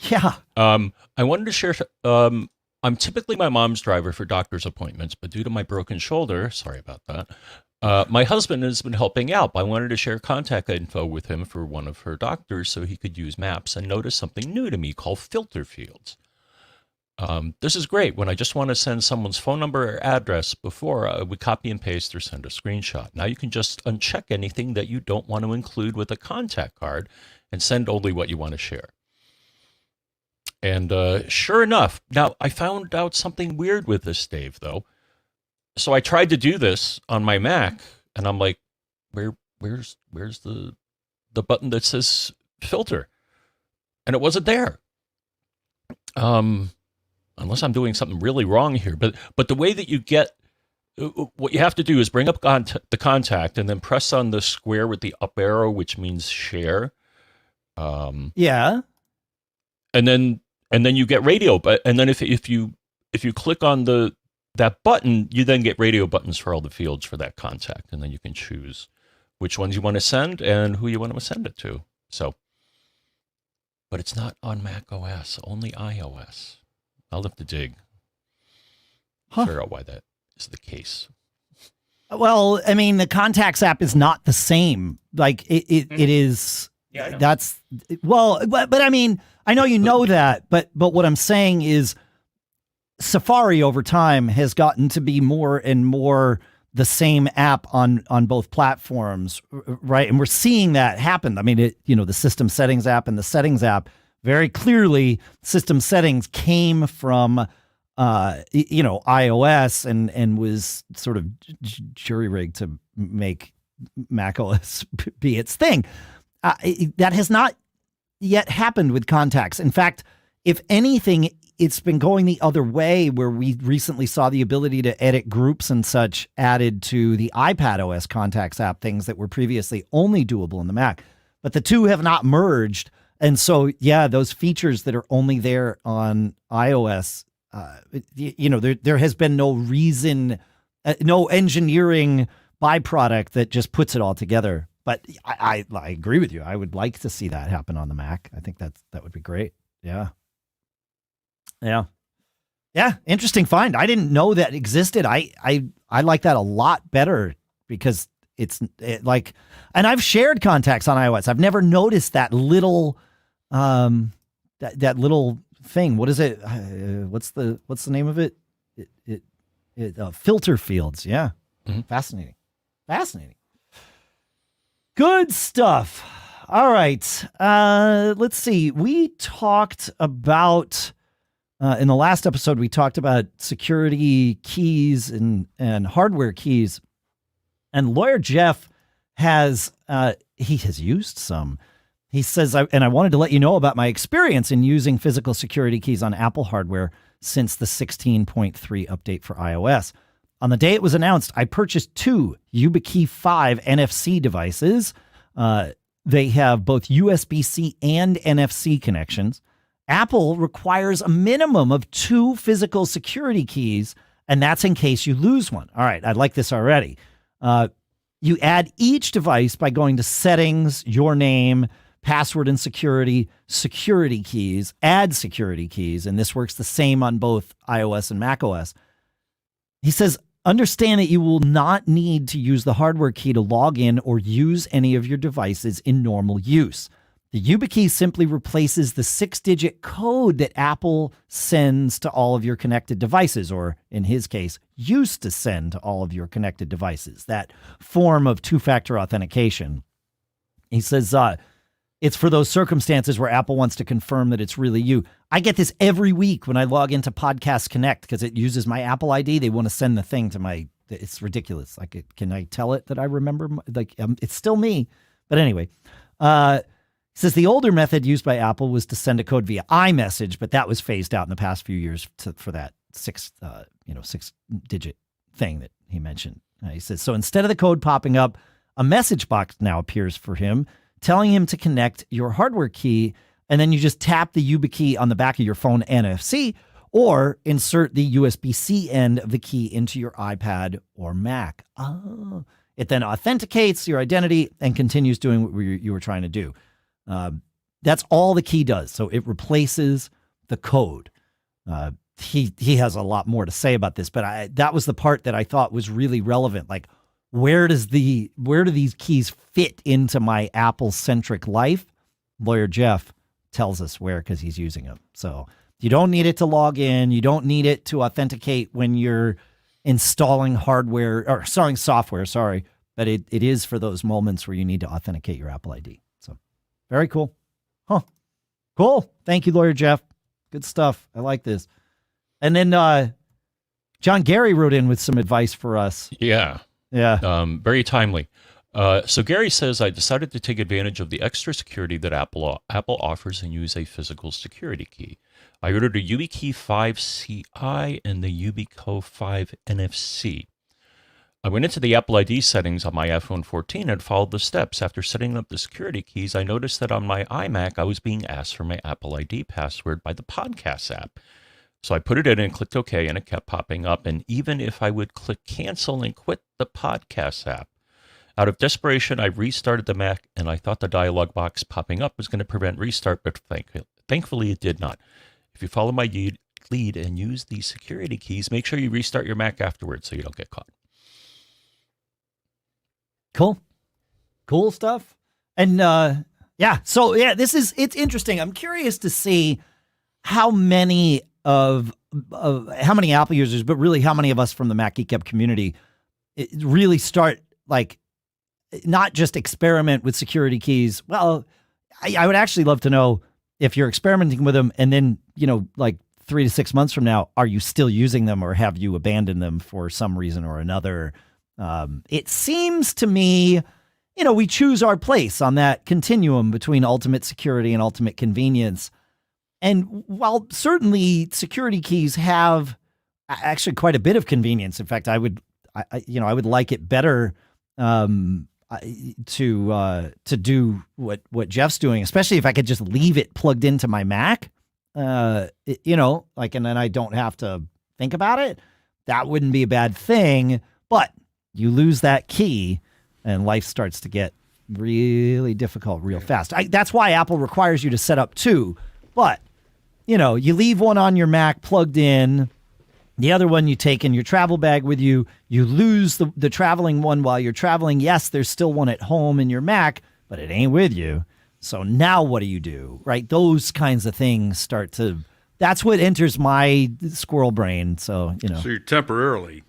Yeah. I wanted to share, I'm typically my mom's driver for doctor's appointments, but due to my broken shoulder, sorry about that, my husband has been helping out. I wanted to share contact info with him for one of her doctors so he could use maps and notice something new to me called filter fields. This is great. When I just want to send someone's phone number or address, before I would copy and paste or send a screenshot. Now you can just uncheck anything that you don't want to include with a contact card and send only what you want to share. And sure enough, now I found out something weird with this, Dave, though. So I tried to do this on my Mac, and I'm like, where's the button that says filter? And it wasn't there. Unless I'm doing something really wrong here. But the way that you get, what you have to do is bring up the contact and then press on the square with the up arrow, which means share. Yeah. And then you get radio. And then if you click on that button, you then get radio buttons for all the fields for that contact. And then you can choose which ones you want to send and who you want to send it to. So, but it's not on macOS, only iOS. I'll have to dig. Figure out why that is the case. Well, I mean, the Contacts app is not the same. Like it is. Yeah, I know. That's well, but I mean, I know you know that, but what I'm saying is, Safari over time has gotten to be more and more the same app on both platforms, right? And we're seeing that happen. I mean, the system settings app and the settings app very clearly system settings came from iOS and was sort of jury rigged to make macOS be its thing. That has not yet happened with contacts. In fact, if anything, it's been going the other way, where we recently saw the ability to edit groups and such added to the iPadOS contacts app, things that were previously only doable in the Mac. But the two have not merged. And so, yeah, those features that are only there on iOS, there has been no reason, no engineering byproduct that just puts it all together. But I agree with you. I would like to see that happen on the Mac. I think that would be great. Yeah. Interesting find. I didn't know that existed. I like that a lot better because and I've shared contacts on iOS. I've never noticed that little, that little thing. What is it? What's the name of it? Filter fields. Yeah. Mm-hmm. Fascinating. Good stuff. All right. Let's see. We talked about, in the last episode, we talked about security keys and hardware keys. And Lawyer Jeff has used some. He says, I wanted to let you know about my experience in using physical security keys on Apple hardware since the 16.3 update for iOS. On the day it was announced, I purchased two YubiKey 5 NFC devices. They have both USB-C and NFC connections. Apple requires a minimum of 2 physical security keys, and that's in case you lose one. All right, I like this already. You add each device by going to Settings, Your Name, Password and Security, Security Keys, Add Security Keys, and this works the same on both iOS and macOS. He says, understand that you will not need to use the hardware key to log in or use any of your devices in normal use. The YubiKey simply replaces the 6-digit code that Apple sends to all of your connected devices, or in his case, used to send to all of your connected devices, that form of two-factor authentication. He says, it's for those circumstances where Apple wants to confirm that it's really you. I get this every week when I log into Podcast Connect because it uses my Apple ID. They want to send the thing to it's ridiculous. Like, can I tell it that I remember? It's still me. But anyway, says the older method used by Apple was to send a code via iMessage, but that was phased out in the past few years for that 6-digit thing that he mentioned. He says, so instead of the code popping up, a message box now appears for him, telling him to connect your hardware key, and then you just tap the YubiKey on the back of your phone NFC, or insert the USB-C end of the key into your iPad or Mac. Oh. It then authenticates your identity and continues doing what you were trying to do. That's all the key does. So it replaces the code. He has a lot more to say about this, but that was the part that I thought was really relevant. Like, where do these keys fit into my Apple-centric life? Lawyer Jeff tells us where, because he's using them. So you don't need it to log in. You don't need it to authenticate when you're installing software, but it is for those moments where you need to authenticate your Apple ID. So very cool. Huh. Cool. Thank you, Lawyer Jeff. Good stuff. I like this. And then John Gary wrote in with some advice for us. Yeah. Yeah. Very timely. So Gary says, I decided to take advantage of the extra security that Apple offers and use a physical security key. I ordered a YubiKey 5 CI and the YubiKey 5 NFC. I went into the Apple ID settings on my iPhone 14 and followed the steps. After setting up the security keys, I noticed that on my iMac, I was being asked for my Apple ID password by the Podcast app. So I put it in and clicked OK, and it kept popping up. And even if I would click cancel and quit the Podcast app, out of desperation, I restarted the Mac, and I thought the dialog box popping up was going to prevent restart, but thankfully it did not. If you follow my lead and use the security keys, make sure you restart your Mac afterwards so you don't get caught. Cool stuff. And it's interesting. I'm curious to see how many Apple users, but really how many of us from the Mac Geek Gab community really start, like, not just experiment with security keys. Well, I would actually love to know if you're experimenting with them and then, like 3 to 6 months from now, are you still using them or have you abandoned them for some reason or another? It seems to me, we choose our place on that continuum between ultimate security and ultimate convenience. And while certainly security keys have actually quite a bit of convenience, in fact, I would like it better to do what Jeff's doing, especially if I could just leave it plugged into my Mac, and then I don't have to think about it. That wouldn't be a bad thing, but you lose that key and life starts to get really difficult real fast. That's why Apple requires you to set up 2, but you leave one on your Mac plugged in, the other one you take in your travel bag with you. You lose the traveling one while you're traveling. Yes, there's still one at home in your Mac, but it ain't with you. So now what do you do, right? Those kinds of things that's what enters my squirrel brain. So, So you're temporarily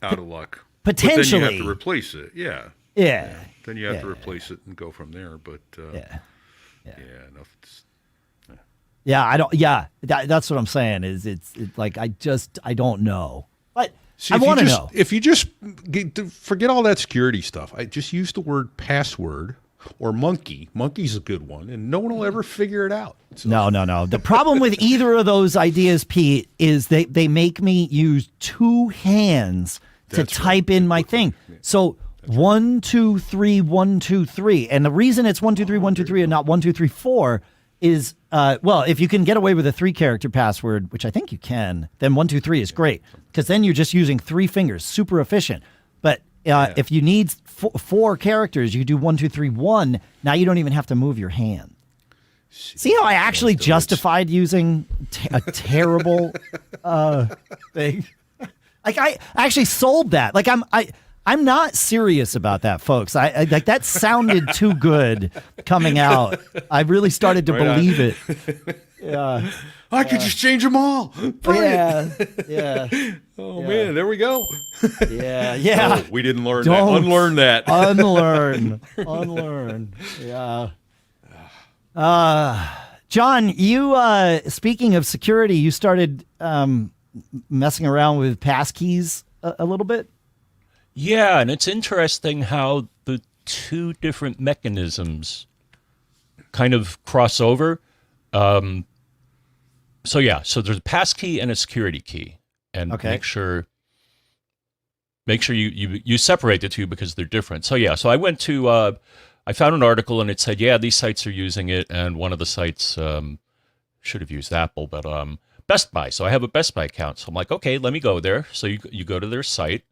out of luck. Potentially. But then you have to replace it. Yeah. Yeah. Then you have to replace it and go from there. But, that's what I'm saying is it's like, I don't know, but see, I want to know. If you just forget all that security stuff, I just use the word password or monkey. Monkey's a good one, and no one will ever figure it out. So. No. The problem with either of those ideas, Pete, is they make me use 2 hands to type in my thing. So 1, 2, 3, 1, 2, 3. And the reason it's 1, 2, 3, 1, 2, 3 and not 1, 2, 3, 4 is, if you can get away with a 3-character password, which I think you can, then 1, 2, 3 is great. Because then you're just using 3 fingers, super efficient. But if you need 4 characters, you do 1, 2, 3, 1. Now you don't even have to move your hand. See how I actually justified using a terrible thing? Like I actually sold that. Like I'm not serious about that, folks. I like that sounded too good coming out. I really started to believe it. Yeah. I could just change them all. Yeah. Oh man, there we go. Yeah. Oh, we didn't learn that. Unlearn that. Unlearn. Yeah. John, you speaking of security, you started messing around with passkeys a little bit. Yeah, and it's interesting how the 2 different mechanisms kind of cross over. So there's a passkey and a security key, and make sure you separate the 2 because they're different. So I went to I found an article and it said these sites are using it, and one of the sites should have used Apple, but Best Buy. So I have a Best Buy account, so I'm like, okay, let me go there. So you go to their site.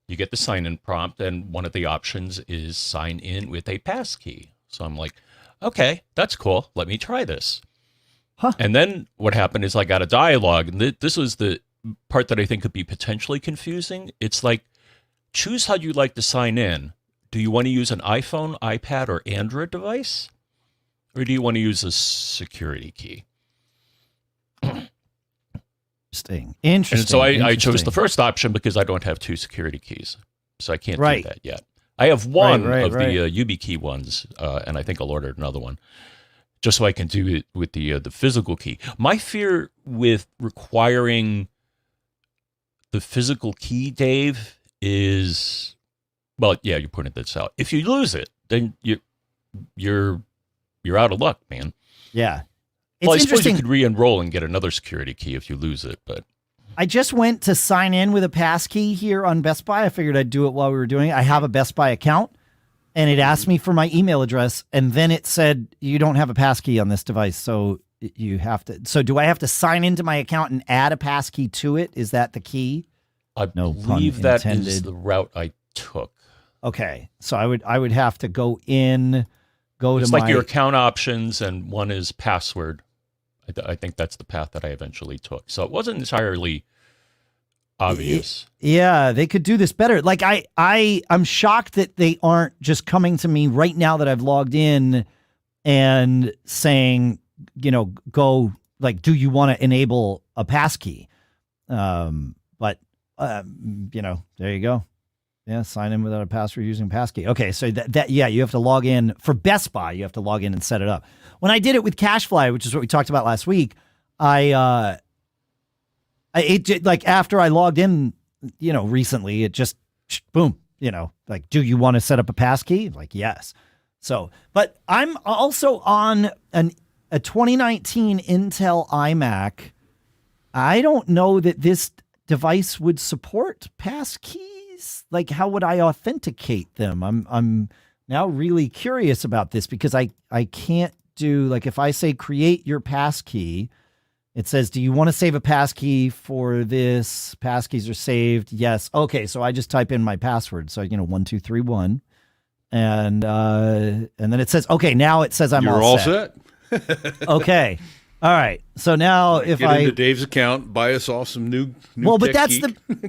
You get the sign-in prompt, and one of the options is sign in with a passkey. So I'm like, okay, that's cool. Let me try this. Huh. And then what happened is I got a dialogue, and this was the part that I think could be potentially confusing. It's like, choose how you like to sign in. Do you want to use an iPhone, iPad, or Android device? Or do you want to use a security key? Interesting. And so I chose the first option because I don't have 2 security keys. So I can't do that yet. I have one of the YubiKey ones, and I think I'll order another one, just so I can do it with the physical key. My fear with requiring the physical key, Dave, is, you pointed this out. If you lose it, then you're out of luck, man. Yeah. Well, I suppose you could re-enroll and get another security key if you lose it, but... I just went to sign in with a passkey here on Best Buy. I figured I'd do it while we were doing it. I have a Best Buy account, and it asked me for my email address, and then it said, you don't have a passkey on this device, so you have to... So do I have to sign into my account and add a passkey to it? Is that the key? I believe that is the route I took. Okay, so I would have to go in, it's like your account options, and one is password. I think that's the path that I eventually took. So it wasn't entirely obvious. Yeah, they could do this better. Like I'm shocked that they aren't just coming to me right now that I've logged in and saying, go, like, do you want to enable a passkey? But there you go. Yeah, sign in without a password using Passkey. Okay, so yeah, you have to log in for Best Buy. You have to log in and set it up. When I did it with CashFly, which is what we talked about last week, like after I logged in, recently, it just boom, like, do you want to set up a passkey? Like, yes. So, but I'm also on a 2019 Intel iMac. I don't know that this device would support passkeys. Like, how would I authenticate them? I'm now really curious about this because I can't do, like, if I say create your passkey, it says, do you want to save a passkey for this? Passkeys are saved. Yes. Okay. So I just type in my password. So, 1231. And then it says, okay, now it says You're all set. Okay. All right. So now if Get into Dave's account, buy us all some new well, but tech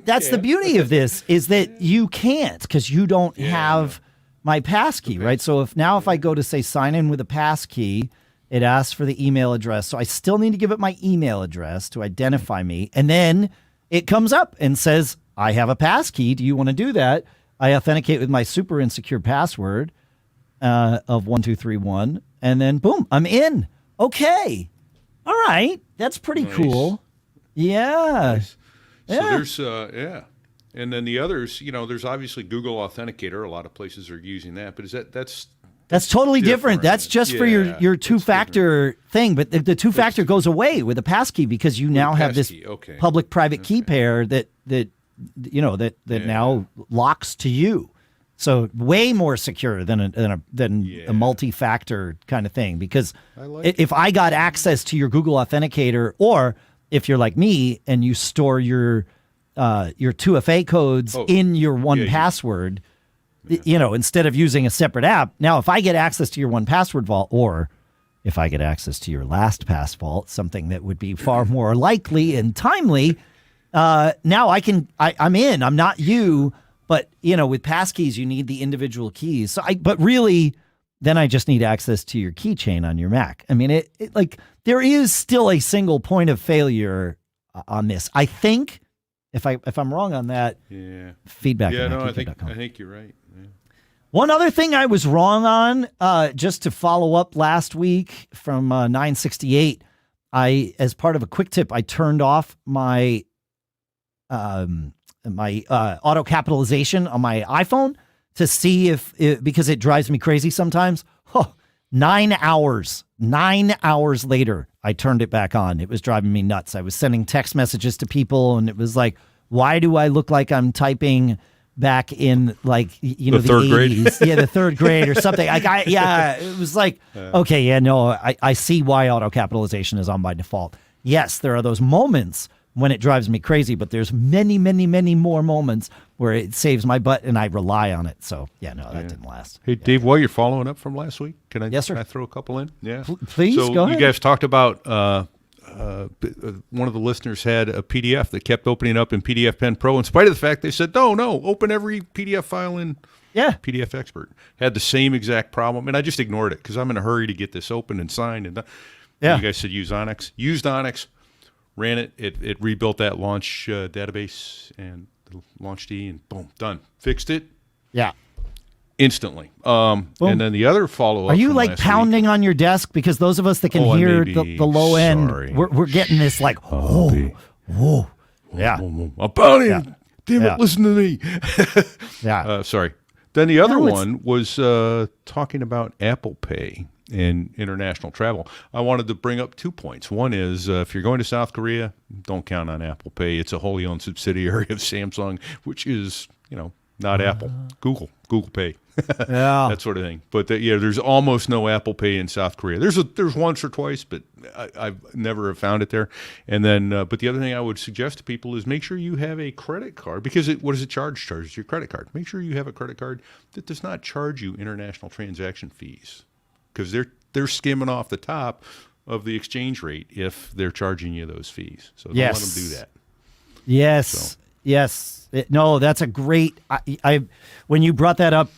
that's geek. the beauty of this is that you can't because you don't have my passkey, right? So if I go to say sign in with a passkey, it asks for the email address. So I still need to give it my email address to identify me. And then it comes up and says, I have a passkey. Do you want to do that? I authenticate with my super insecure password of 1231. And then boom, I'm in. Okay. All right. That's pretty cool. Yeah. Nice. So there's, and then the others, there's obviously Google Authenticator. A lot of places are using that, but that's totally different. That's just for your two-factor thing. But the two-factor goes away with a passkey because you now have this public-private key pair that now locks to you. So way more secure than a multi-factor kind of thing. Because if I got access to your Google Authenticator, or if you're like me and you store your 2FA codes in your one password, instead of using a separate app. Now, if I get access to your 1Password vault, or if I get access to your LastPass vault, something that would be far more likely and timely, now I'm in. I'm not you. But, with passkeys, you need the individual keys. But really, then I just need access to your keychain on your Mac. I mean, there is still a single point of failure on this. I think, if I'm wrong on that, feedback. Yeah, no, I think you're right. Yeah. One other thing I was wrong on, just to follow up last week from 968, as part of a quick tip, I turned off my auto-capitalization on my iPhone to see because it drives me crazy sometimes. 9 hours later, I turned it back on. It was driving me nuts. I was sending text messages to people and it was like, why do I look like I'm typing back in the third 80s? grade? Yeah, the third grade or something. It was like, okay, I see why auto-capitalization is on by default. Yes, there are those moments when it drives me crazy, but there's many, many, many more moments where it saves my butt and I rely on it. So, that didn't last. Hey, Dave, while you're following up from last week, Yes, sir. Can I throw a couple in? Yeah. Please, go ahead. You guys talked about one of the listeners had a PDF that kept opening up in PDF Pen Pro in spite of the fact they said, no, open every PDF file in PDF Expert. Had the same exact problem, and I just ignored it because I'm in a hurry to get this open and signed. And you guys said use OnyX. Used OnyX. Ran it. It rebuilt that launch database and LaunchD, and boom, done. Fixed it. Yeah. Instantly. And then the other follow-up. Are you like pounding on your desk? Because those of us that can hear the low end, we're getting this like, whoa. Yeah. I'm pounding. Damn it, listen to me. Sorry. Then the other one was talking about Apple Pay in international travel. I wanted to bring up 2 points. One is if you're going to South Korea, don't count on Apple Pay. It's a wholly owned subsidiary of Samsung, which is, not Apple. Google Pay. That sort of thing. But there's almost no Apple Pay in South Korea. There's once or twice, but I've never found it there. And then, but the other thing I would suggest to people is make sure you have a credit card, because what does it charge? Charges your credit card. Make sure you have a credit card that does not charge you international transaction fees, because they're skimming off the top of the exchange rate if they're charging you those fees. So don't let them do that. Yes. Yes. No, that's a great. When you brought that up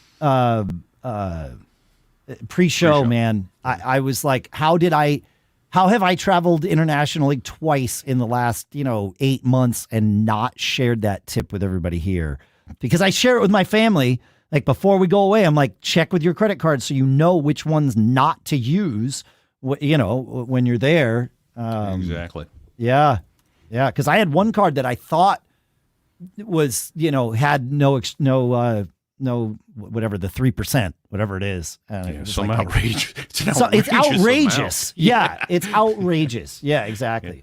pre-show, man, I was like, how have I traveled internationally twice in the last 8 months and not shared that tip with everybody here? because I share it with my family. Like before we go away, I'm like, check with your credit card so you know which ones not to use, when you're there. Exactly. Yeah. Yeah. Because I had one card that I thought was, had no, whatever, the 3%, whatever it is. It was Some like, outrage. It's outrageous. Yeah. It's outrageous. Yeah, exactly. Yeah.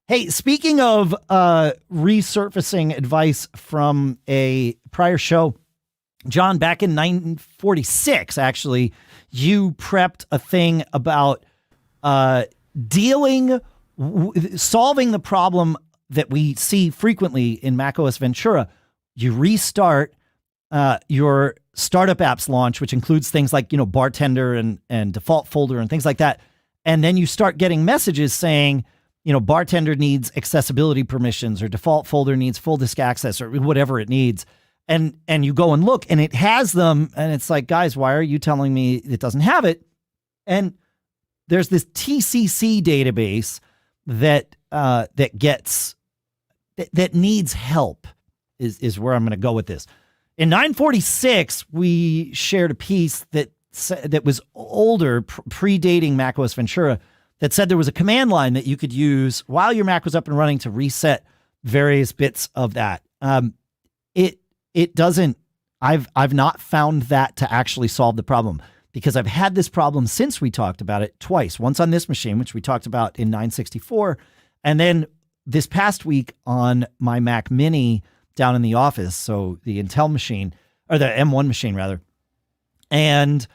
Hey, speaking of resurfacing advice from a prior show, John, back in 1946, actually, you prepped a thing about solving the problem that we see frequently in macOS Ventura. You restart your startup apps launch, which includes things like, bartender and default folder and things like that. And then you start getting messages saying, bartender needs accessibility permissions or default folder needs full disk access or whatever it needs. And you go and look and it has them. And it's like, guys, why are you telling me it doesn't have it? And there's this TCC database that needs help is where I'm going to go with this. In 946, we shared a piece that was older, predating macOS Ventura, that said there was a command line that you could use while your Mac was up and running to reset various bits of that. It doesn't. I've not found that to actually solve the problem, because I've had this problem since we talked about it twice. Once on this machine, which we talked about in 964, and then this past week on my Mac Mini down in the office, so the Intel machine, or the M1 machine rather. And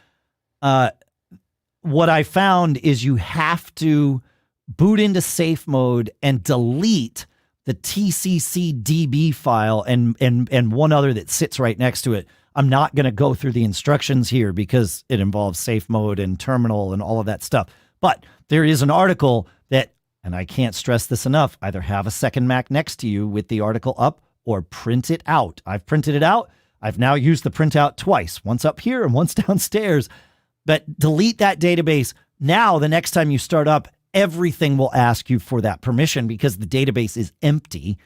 what I found is you have to boot into safe mode and delete the TCC.db file and one other that sits right next to it. I'm not going to go through the instructions here because it involves safe mode and terminal and all of that stuff. But there is an article that, and I can't stress this enough, either have a second Mac next to you with the article up or print it out. I've printed it out. I've now used the printout twice, once up here and once downstairs. But delete that database. Now, the next time you start up, everything will ask you for that permission because the database is empty.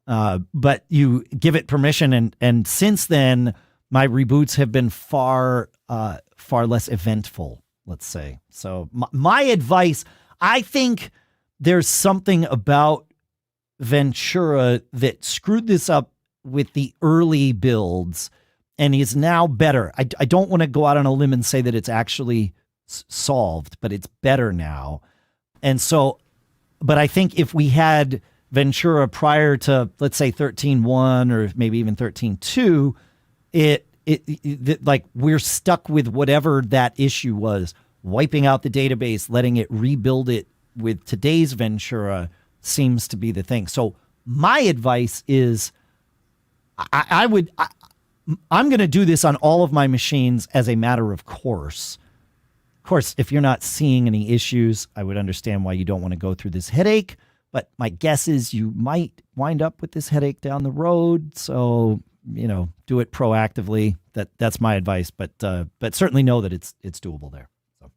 But you give it permission. And since then, my reboots have been far less eventful, let's say. So my advice, I think there's something about Ventura that screwed this up with the early builds and is now better. I don't want to go out on a limb and say that it's actually solved, but it's better now. And so, but I think if we had Ventura prior to, let's say 13.1 or maybe even 13.2, it like we're stuck with whatever that issue was, wiping out the database, letting it rebuild it with today's Ventura seems to be the thing. So my advice is I'm going to do this on all of my machines as a matter of course. Of course, if you're not seeing any issues, I would understand why you don't want to go through this headache. But my guess is you might wind up with this headache down the road. So, do it proactively. That's my advice. But certainly know that it's doable there. So.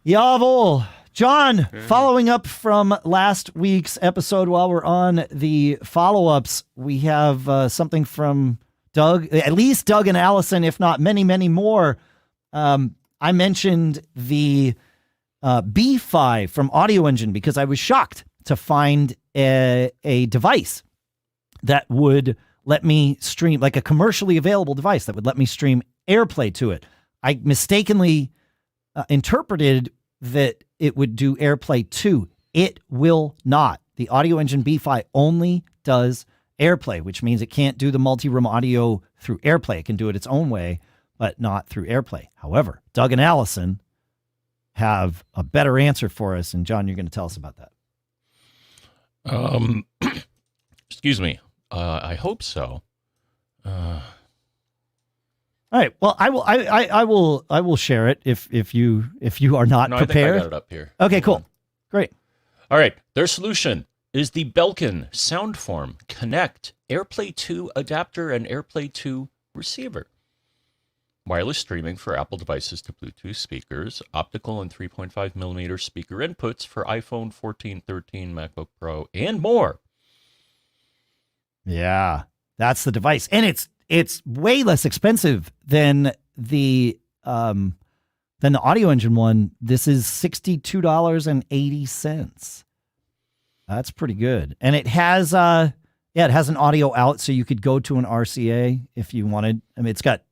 Jawohl. John, following up from last week's episode, while we're on the follow-ups, we have something from Doug, at least Doug and Allison, if not many, many more. I mentioned the B5 from Audio Engine because I was shocked to find a device that would let me stream, like a commercially available device that would let me stream AirPlay to it. I mistakenly interpreted that it would do AirPlay 2. It will not. The Audio Engine B5 only does AirPlay, which means it can't do the multi-room audio through AirPlay. It can do it its own way, but not through AirPlay. However, Doug and Allison have a better answer for us, and John, you're going to tell us about that. Excuse me. I hope so. All right. Well, I will share it if you are not prepared. I think I got it up here. Okay, cool. Great. All right. Their solution is the Belkin SoundForm Connect AirPlay 2 adapter and AirPlay 2 receiver. Wireless streaming for Apple devices to Bluetooth speakers, optical and 3.5 millimeter speaker inputs for iPhone 14, 13, MacBook Pro, and more. Yeah. That's the device, and it's way less expensive than the Audio Engine one. This is $62.80. That's pretty good, and it has it has an audio out, so you could go to an RCA if you wanted. I mean, it's got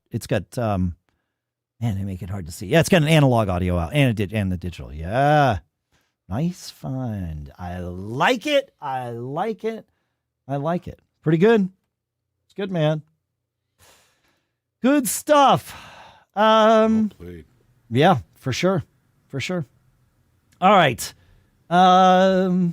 man, they make it hard to see. Yeah, it's got an analog audio out and the digital. Yeah, nice find. I like it. Pretty good. It's good, man. Good stuff. Well played. Yeah, for sure. All right. We're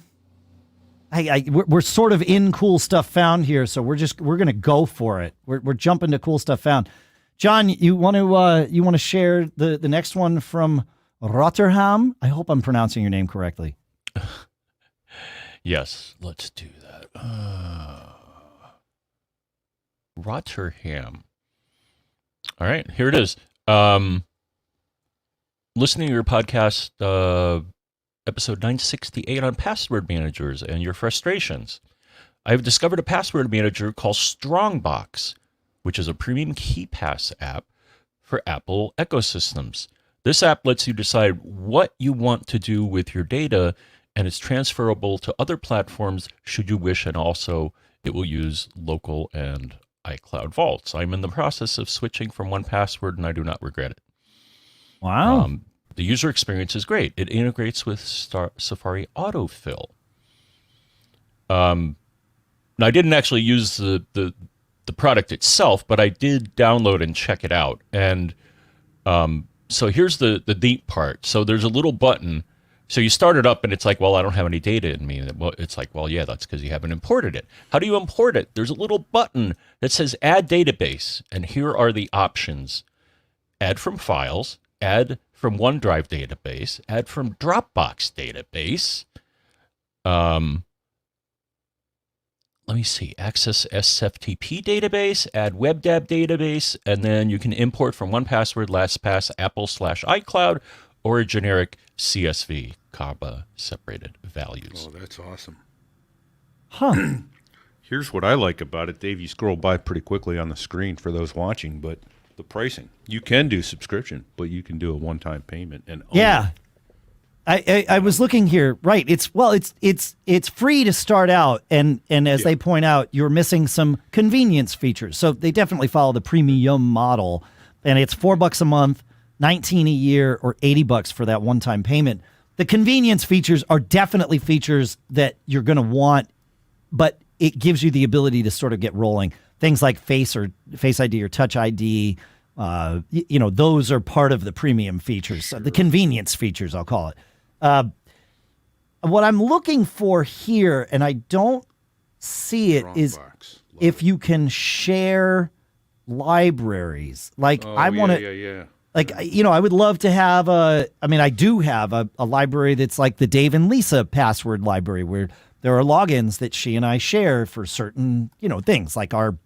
sort of in cool stuff found here, so we're gonna go for it. We're jumping to cool stuff found. John, you want to share the next one from Rotterdam? I hope I'm pronouncing your name correctly. Yes, let's do that. Rotterdam. All right, here it is. Listening to your podcast, episode 968 on password managers and your frustrations. I have discovered a password manager called Strongbox, which is a premium KeyPass app for Apple ecosystems. This app lets you decide what you want to do with your data, and it's transferable to other platforms should you wish, and also it will use local and iCloud vaults. I'm in the process of switching from 1Password, and I do not regret it. Wow. The user experience is great. It integrates with Safari autofill. Now, I didn't actually use the product itself, but I did download and check it out. And so here's the neat part. So there's a little button. So you start it up, and it's like, well, I don't have any data in me. Well, it's like, well, yeah, that's because you haven't imported it. How do you import it? There's a little button that says Add Database, and here are the options. Add from Files, Add from OneDrive database, Add from Dropbox database. Let me see, access SFTP database, add WebDAV database, and then you can import from 1Password, LastPass, Apple/iCloud, or a generic CSV, comma, separated values. Oh, that's awesome. Huh. Here's what I like about it, Dave. You scroll by pretty quickly on the screen for those watching, but the pricing. You can do subscription, but you can do a one-time payment. And Yeah. I was looking here. Right. It's free to start out, and as they point out, you're missing some convenience features. So they definitely follow the premium model, and it's $4 a month, $19 a year, or $80 for that one-time payment. The convenience features are definitely features that you're going to want, but it gives you the ability to sort of get rolling. Things like Face ID or Touch ID, those are part of the premium features, the convenience features, I'll call it. What I'm looking for here, and I don't see it, is if you can share libraries. Like I want to, I would love to have I do have a library that's like the Dave and Lisa password library, where there are logins that she and I share for certain, things like our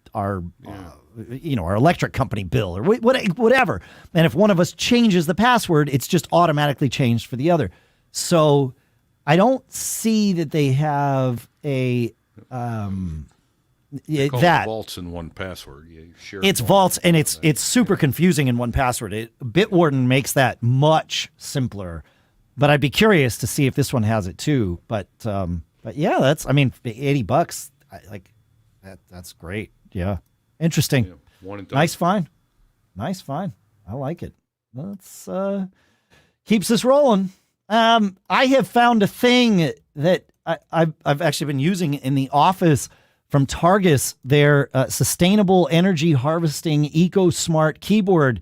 electric company bill or whatever. And if one of us changes the password, it's just automatically changed for the other. So I don't see that they have a that vaults in 1Password. Yeah, share it's vaults, and it's super confusing in 1Password. Bitwarden makes that much simpler, but I'd be curious to see if this one has it too. But yeah, that's $80. That's great. Yeah, interesting. Yeah, one and done. Nice find. I like it. Let's keeps us rolling. I have found a thing that I've actually been using in the office from Targus, their sustainable energy harvesting Ecosmart keyboard.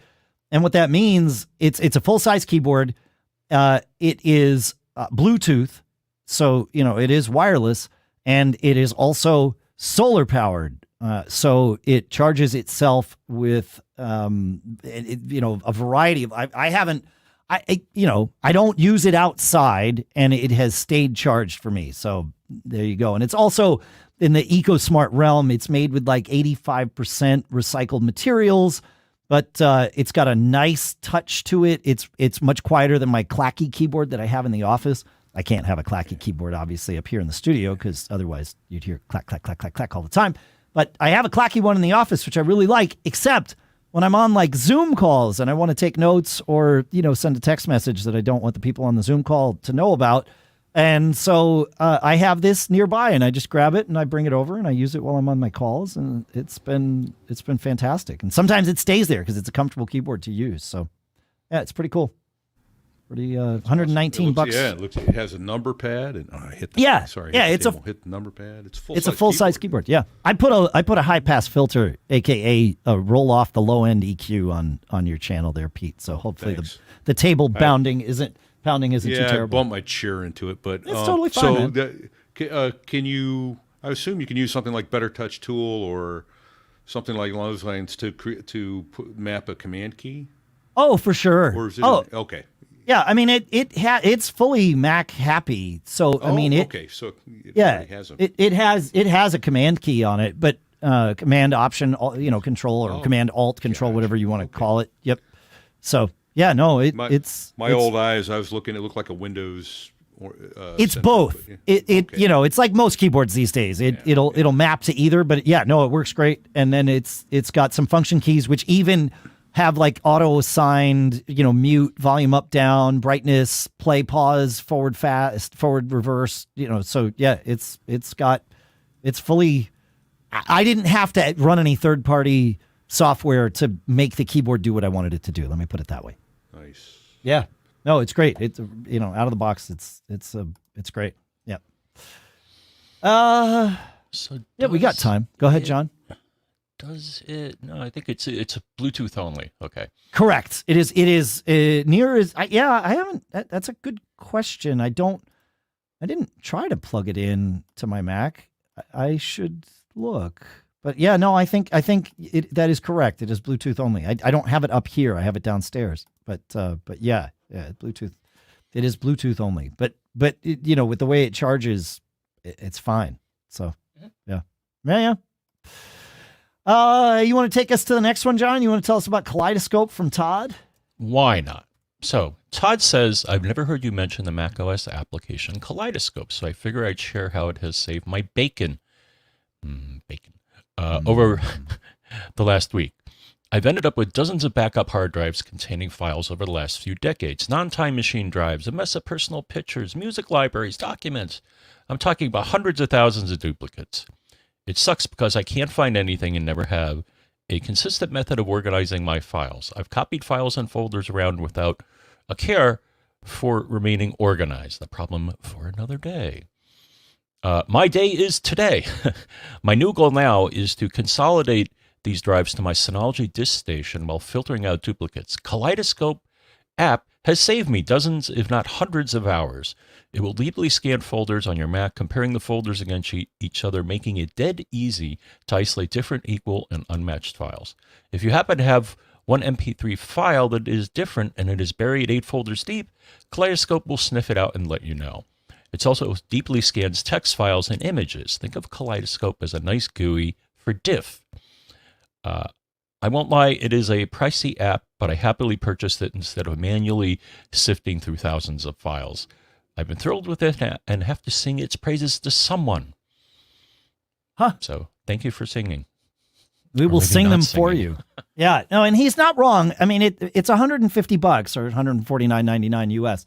And what that means, it's a full-size keyboard. It is Bluetooth, so it is wireless, and it is also solar powered. So it charges itself with a variety of. I don't use it outside, and it has stayed charged for me. So there you go. And it's also in the Ecosmart realm. It's made with like 85% recycled materials, but it's got a nice touch to it. It's much quieter than my clacky keyboard that I have in the office. I can't have a clacky keyboard, obviously, up here in the studio, because otherwise you'd hear clack, clack, clack, clack, clack all the time. But I have a clacky one in the office, which I really like, except when I'm on like Zoom calls and I want to take notes or, send a text message that I don't want the people on the Zoom call to know about. And so I have this nearby and I just grab it and I bring it over and I use it while I'm on my calls. And it's been fantastic. And sometimes it stays there because it's a comfortable keyboard to use. So yeah, it's pretty cool. Pretty, 119 bucks. Yeah, it has a number pad and I hit the, hit the number pad. It's a full-size keyboard. Yeah. I put a high-pass filter, aka a roll off the low-end EQ on your channel there, Pete. So hopefully the table pounding isn't too terrible. I bumped my chair into it, but it's totally fine. So can you? I assume you can use something like Better Touch Tool or something like along those lines to map a command key. Oh, for sure. Or is it okay? Yeah, I mean it's fully Mac happy. So I mean it. Okay, so it has a command key on it, but command option, control or command alt control, whatever you want to call it. Yep. So yeah, no, it's old eyes. I was looking. It looked like a Windows. It's both. It's like most keyboards these days. It'll map to either, but yeah, no, it works great. And then it's got some function keys which even have like auto assigned, mute, volume up, down, brightness, play, pause, forward, fast, forward, reverse, so yeah, it's fully, I didn't have to run any third party software to make the keyboard do what I wanted it to do. Let me put it that way. Nice. Yeah. No, it's great. It's, out of the box, it's great. Yeah. We got time. Go ahead, John. Does it? No, I think it's a Bluetooth only. Okay. Correct. It is near as I haven't. That's a good question. I didn't try to plug it in to my Mac. I should look. But yeah, no, I think that is correct. It is Bluetooth only. I don't have it up here. I have it downstairs. But yeah, Bluetooth. It is Bluetooth only. But with the way it charges, it's fine. So yeah. You want to take us to the next one, John? You want to tell us about Kaleidoscope from Todd? Why not? So Todd says, I've never heard you mention the macOS application Kaleidoscope, so I figure I'd share how it has saved my bacon over the last week. I've ended up with dozens of backup hard drives containing files over the last few decades, non-time machine drives, a mess of personal pictures, music libraries, documents. I'm talking about hundreds of thousands of duplicates. It sucks because I can't find anything and never have a consistent method of organizing my files. I've copied files and folders around without a care for remaining organized. The problem for another day. My day is today. My new goal now is to consolidate these drives to my Synology disk station while filtering out duplicates. Kaleidoscope app has saved me dozens, if not hundreds of hours. It will deeply scan folders on your Mac, comparing the folders against each other, making it dead easy to isolate different, equal, and unmatched files. If you happen to have one MP3 file that is different and it is buried 8 folders deep, Kaleidoscope will sniff it out and let you know. It also deeply scans text files and images. Think of Kaleidoscope as a nice GUI for diff. I won't lie, it is a pricey app, but I happily purchased it instead of manually sifting through thousands of files. I've been thrilled with it and have to sing its praises to someone. So thank you for singing. We will sing them for you. Yeah, no, and he's not wrong. I mean, it's $150 or $149.99 US.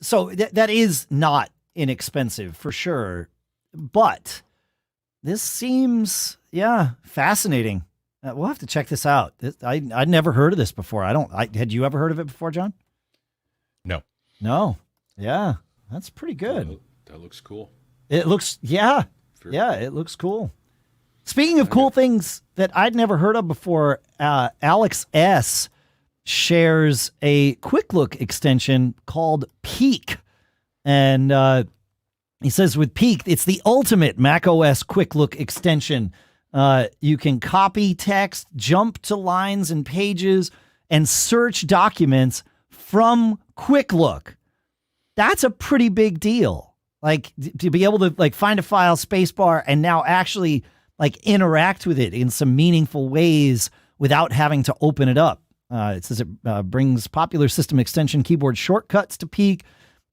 So that is not inexpensive for sure. But this seems, fascinating. We'll have to check this out. I'd never heard of this before. Had you ever heard of it before, John? No. Yeah, that's pretty good. That looks cool. It looks, it looks cool. Speaking of cool things that I'd never heard of before, Alex S. shares a quick look extension called Peek. And he says with Peek, it's the ultimate macOS quick look extension. You can copy text, jump to lines and pages, and search documents from quick look. That's a pretty big deal. Like to be able to find a file, spacebar, and now actually interact with it in some meaningful ways without having to open it up. It says it brings popular system extension keyboard shortcuts to Peek.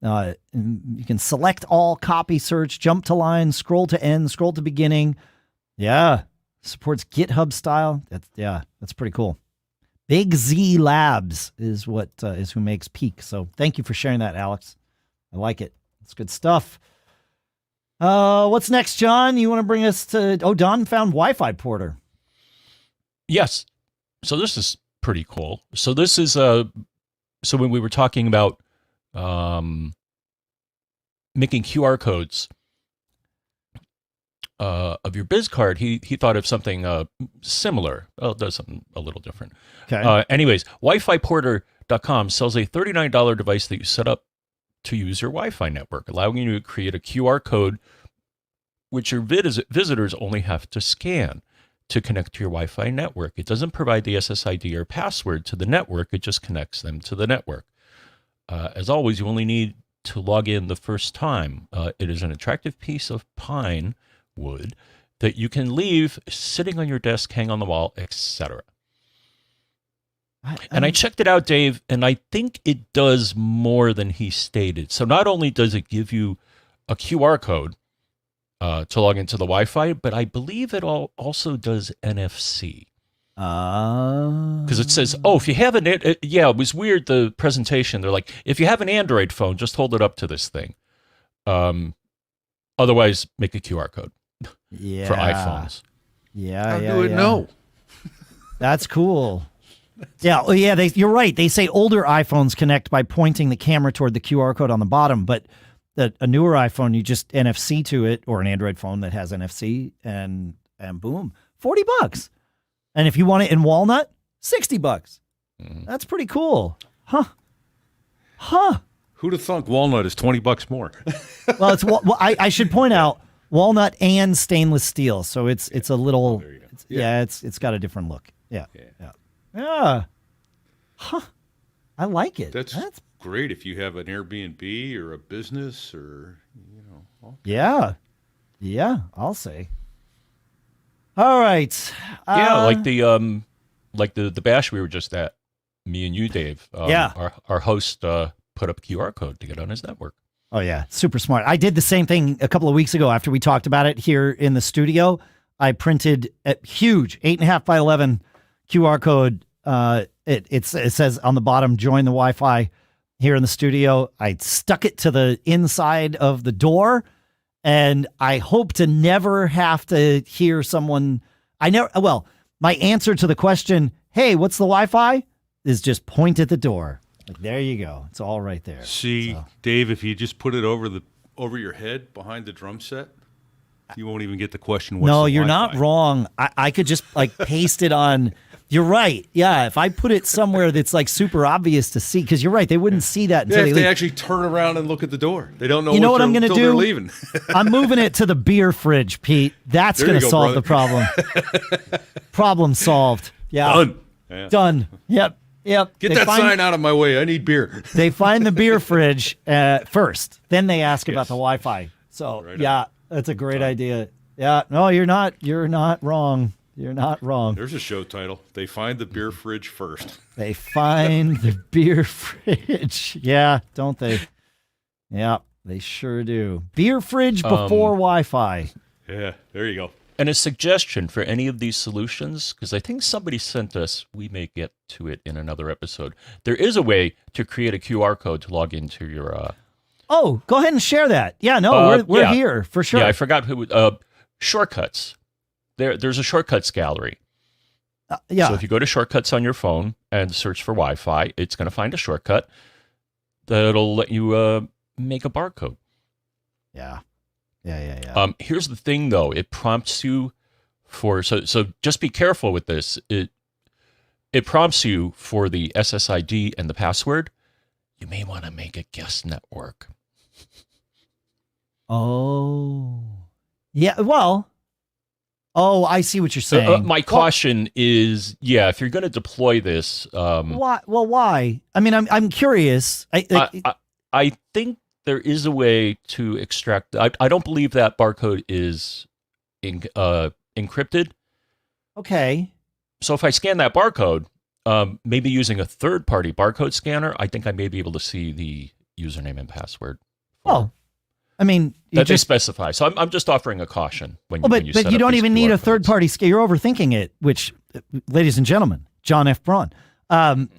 You can select all, copy, search, jump to line, scroll to end, scroll to beginning. Yeah. Supports GitHub style. That's pretty cool. Big Z Labs is who makes Peek. So thank you for sharing that, Alex. I like it. It's good stuff. What's next, John? You want to bring us to? Oh, Don found Wi-Fi Porter. Yes. So this is pretty cool. So this is so when we were talking about making QR codes of your biz card, he thought of something similar. Oh, it does something a little different. Okay. Anyways, WiFiPorter.com sells a $39 device that you set up to use your Wi-Fi network, allowing you to create a QR code which your visitors only have to scan to connect to your Wi-Fi network. It doesn't provide the SSID or password to the network. It just connects them to the network. As always, you only need to log in the first time. It is an attractive piece of pine wood that you can leave sitting on your desk, hang on the wall, etc. And I checked it out, Dave, and I think it does more than he stated. So not only does it give you a QR code to log into the Wi-Fi, but I believe it also does NFC. Because it says, if you have it was weird, the presentation. They're like, if you have an Android phone, just hold it up to this thing. Otherwise, make a QR code for iPhones. How do it know? That's cool. Yeah, you're right. They say older iPhones connect by pointing the camera toward the QR code on the bottom, but a newer iPhone, you just NFC to it, or an Android phone that has NFC, and boom, $40. And if you want it in walnut, $60. Mm-hmm. That's pretty cool. Huh. Who'd have thunk walnut is $20 more? Well, I should point out walnut and stainless steel, so it's a little. It's got a different look. Yeah. Huh. I like it. That's great if you have an Airbnb or a business or Yeah, I'll say. All right. Like the bash we were just at, me and you, Dave. Our host put up a QR code to get on his network. Oh yeah, super smart. I did the same thing a couple of weeks ago after we talked about it here in the studio. I printed a huge 8.5 by 11 QR code. It says on the bottom, join the Wi-Fi here in the studio. I stuck it to the inside of the door, and I hope to never have to hear someone. My answer to the question, hey, what's the Wi-Fi, is just point at the door. Like, there you go. It's all right there. See, Dave, if you just put it over your head behind the drum set, you won't even get the question. No, you're not wrong. I could just paste it on. You're right. Yeah, if I put it somewhere that's super obvious to see, because you're right, they wouldn't see that until they actually turn around and look at the door. They don't know. You know what I'm going to do? They're leaving. I'm moving it to the beer fridge, Pete. That's going to solve the problem. Problem solved. Yeah. Done. Yeah. Done. Yep. Get that sign out of my way. I need beer. They find the beer fridge first. Then they ask about the Wi-Fi. So that's a great idea. Yeah. No, you're not wrong. You're not wrong. There's a show title. They find the beer fridge first. They find the beer fridge. Yeah, don't they? Yeah, they sure do. Beer fridge before Wi-Fi. Yeah, there you go. And a suggestion for any of these solutions, because I think somebody sent us, we may get to it in another episode. There is a way to create a QR code to log into your... Oh, go ahead and share that. Yeah, no, we're here for sure. Yeah, I forgot who... shortcuts. There's a shortcuts gallery. So if you go to shortcuts on your phone and search for Wi-Fi, it's going to find a shortcut that'll let you make a barcode. Yeah. Here's the thing, though. It prompts you for... So just be careful with this. It prompts you for the SSID and the password. You may want to make a guest network. Oh. Yeah, well... Oh, I see what you're saying. My caution is, if you're going to deploy this, why? Well, why? I mean, I'm curious. I think there is a way to extract. I don't believe that barcode is encrypted. Okay. So if I scan that barcode, maybe using a third-party barcode scanner, I think I may be able to see the username and password. Oh, I mean, That they specify. So I'm just offering a caution when, but you set you up don't these even need QR a third codes. party scan. You're overthinking it, which, ladies and gentlemen, John F. Braun.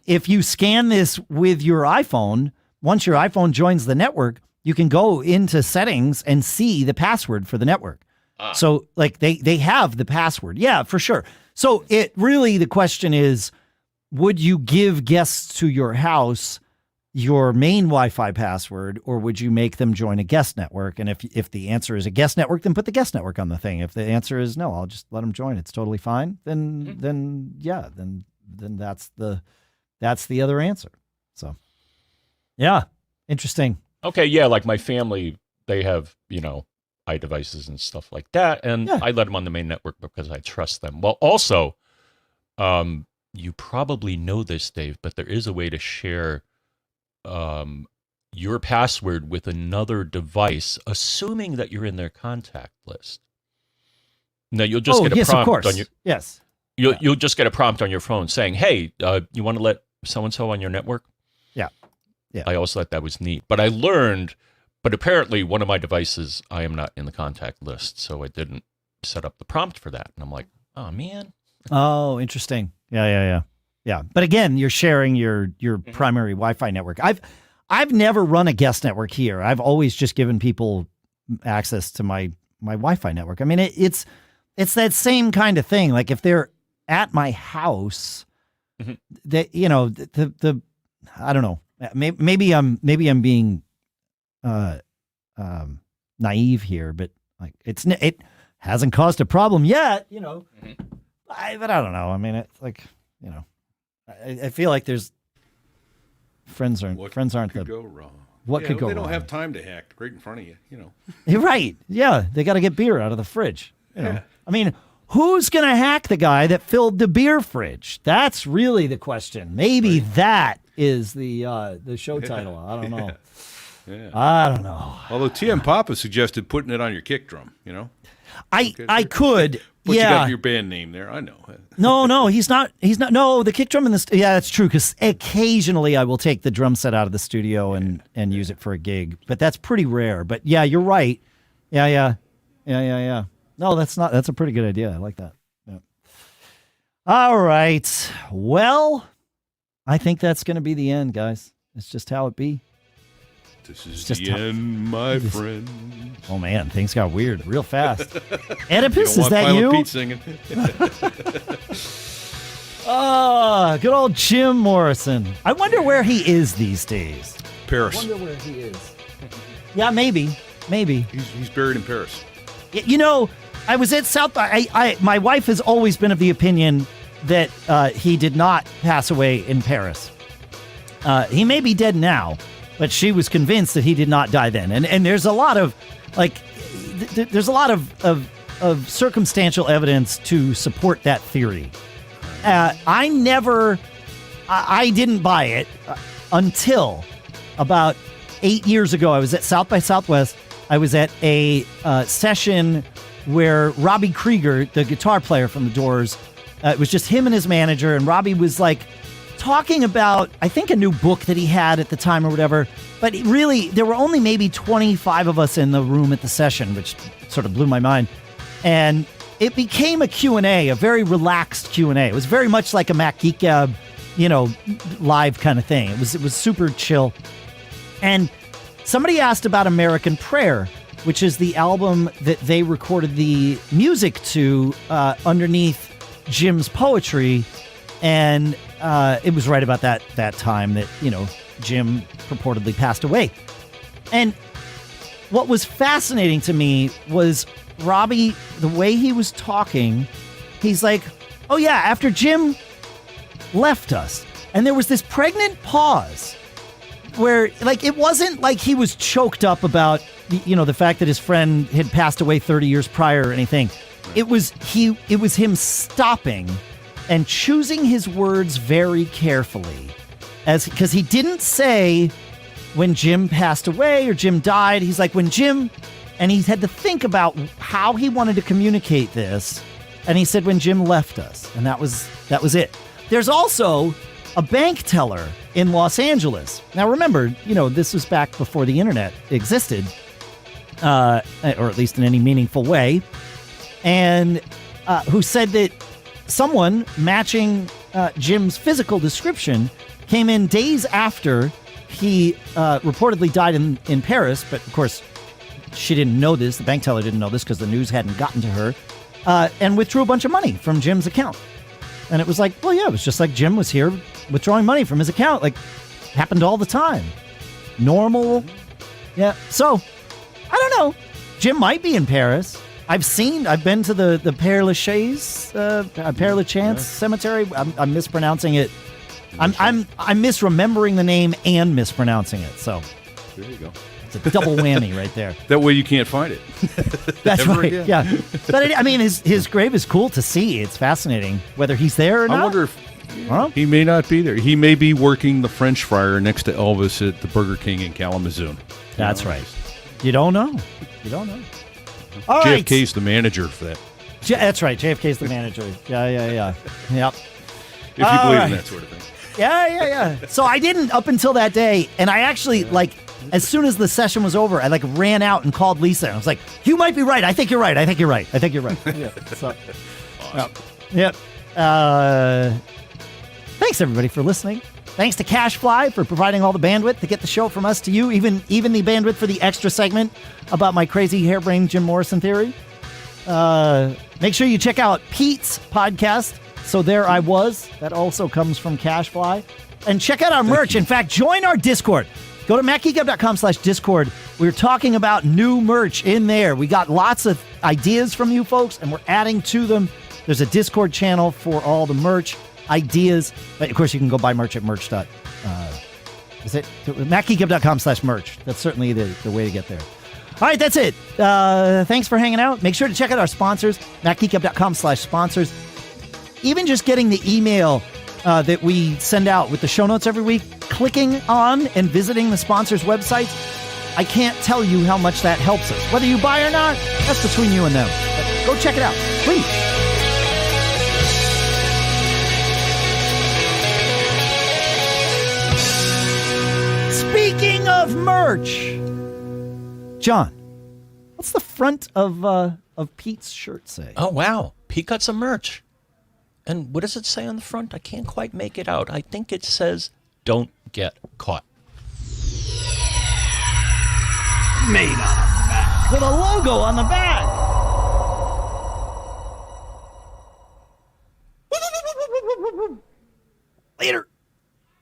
If you scan this with your iPhone, once your iPhone joins the network, you can go into settings and see the password for the network. So like they have the password. Yeah, for sure. So it really, the question is, would you give guests to your house your main Wi-Fi password, or would you make them join a guest network? And if the answer is a guest network, then put the guest network on the thing. If the answer is no, I'll just let them join, it's totally fine. Then that's the other answer. So yeah, interesting. Okay, yeah, like my family, they have, iDevices and stuff like that, and Yeah. I let them on the main network because I trust them. Well, also, you probably know this, Dave, but there is a way to share your password with another device, assuming that you're in their contact list. Now, you'll just get a yes, of prompt course. on your Yes. you'll just get a prompt on your phone saying, "Hey, you want to let so and so on your network?" Yeah. Yeah. I always thought that was neat, but I learned. But apparently, one of my devices, I am not in the contact list, so I didn't set up the prompt for that. And I'm like, oh man. Oh, interesting. Yeah. But again, you're sharing your primary Wi-Fi network. I've never run a guest network here. I've always just given people access to my Wi-Fi network. I mean, it's that same kind of thing. Like if they're at my house, that the I don't know. Maybe I'm being naive here, but like it hasn't caused a problem yet. But I don't know. I mean, it's like I feel like there's friends aren't could go wrong. What could go They wrong? don't have time to hack right in front of you. You're right. Yeah, they got to get beer out of the fridge. Yeah. I mean, who's going to hack the guy that filled the beer fridge? That's really the question. Maybe that is the show title. I don't know. Yeah. I don't know. Although TM Papa suggested putting it on your kick drum. I could. But yeah. you got your band name there. I know. No, he's not. No, the kick drum in the yeah, that's true. Because occasionally I will take the drum set out of the studio and use it for a gig, but that's pretty rare. But yeah, you're right. Yeah. No, that's not. That's a pretty good idea. I like that. Yeah. All right. Well, I think that's going to be the end, guys. It's just how it be. This is just the end, my friend. Oh man, things got weird real fast. Oedipus, You is don't want that Pilot you? Pete singing. Good old Jim Morrison. I wonder where he is these days. Paris. Where he is. Yeah, maybe. He's buried in Paris. I was at South by. My wife has always been of the opinion that he did not pass away in Paris. He may be dead now, but she was convinced that he did not die then. And there's a lot of there's a lot of circumstantial evidence to support that theory. I didn't buy it until about 8 years ago. I was at South by Southwest. I was at a session where Robbie Krieger, the guitar player from The Doors, it was just him and his manager, and Robbie was talking about, I think, a new book that he had at the time or whatever. But really, there were only maybe 25 of us in the room at the session, which sort of blew my mind. And it became a Q&A, a very relaxed Q&A. It was very much like a Mac Geek Gab, live kind of thing. It was super chill. And somebody asked about American Prayer, which is the album that they recorded the music to underneath Jim's poetry. And it was right about that time that, Jim purportedly passed away. And what was fascinating to me was Robbie, the way he was talking, he's like, oh yeah, after Jim left us. And there was this pregnant pause where it wasn't like he was choked up about, the fact that his friend had passed away 30 years prior or anything. It was him stopping and choosing his words very carefully, because he didn't say when Jim passed away or Jim died. He's like, when Jim, and he had to think about how he wanted to communicate this. And he said, when Jim left us, and that was it. There's also a bank teller in Los Angeles. Now remember, this was back before the internet existed. or at least in any meaningful way, and who said that someone matching Jim's physical description came in days after he reportedly died in Paris, but of course she didn't know this. The bank teller didn't know this because the news hadn't gotten to her, and withdrew a bunch of money from Jim's account. And it was like, well, yeah, it was just like Jim was here withdrawing money from his account. Like, happened all the time. Normal. Yeah. So, I don't know. Jim might be in Paris. I've been to the Père Lachaise, Père Lachaise cemetery. I'm mispronouncing it. I'm misremembering the name and mispronouncing it. So, there you go. It's a double whammy right there. That way you can't find it. That's Ever right. again. Yeah. But I mean, his grave is cool to see. It's fascinating whether he's there or not. I wonder if he may not be there. He may be working the French fryer next to Elvis at the Burger King in Kalamazoo. That's right. You don't know. You don't know. All right. JFK's the manager for that. That's right. JFK's the manager. Yeah. Yep. If you believe in that sort of thing. Yeah. So I didn't up until that day, and I actually as soon as the session was over, I ran out and called Lisa. And I was like, "You might be right. I think you're right. I think you're right. Yeah. So, Awesome. Yep. Thanks everybody for listening. Thanks to CashFly for providing all the bandwidth to get the show from us to you, even the bandwidth for the extra segment about my crazy harebrained Jim Morrison theory. Make sure you check out Pete's podcast, So There I Was. That also comes from CashFly. And check out our merch. In fact, join our Discord. Go to macgeekgab.com/Discord. We're talking about new merch in there. We got lots of ideas from you folks, and we're adding to them. There's a Discord channel for all the merch ideas. But of course, you can go buy merch at is it macgeekgab.com/merch. That's certainly the way to get there. All right, that's it. Thanks for hanging out. Make sure to check out our sponsors, macgeekgab.com/sponsors. Even just getting the email that we send out with the show notes every week, clicking on and visiting the sponsors' websites, I can't tell you how much that helps us. Whether you buy or not, that's between you and them. But go check it out, please. Speaking of merch, John, what's the front of Pete's shirt say? Oh, wow. Pete got some merch. And what does it say on the front? I can't quite make it out. I think it says, "Don't get caught." Made on a Mac. With a logo on the back.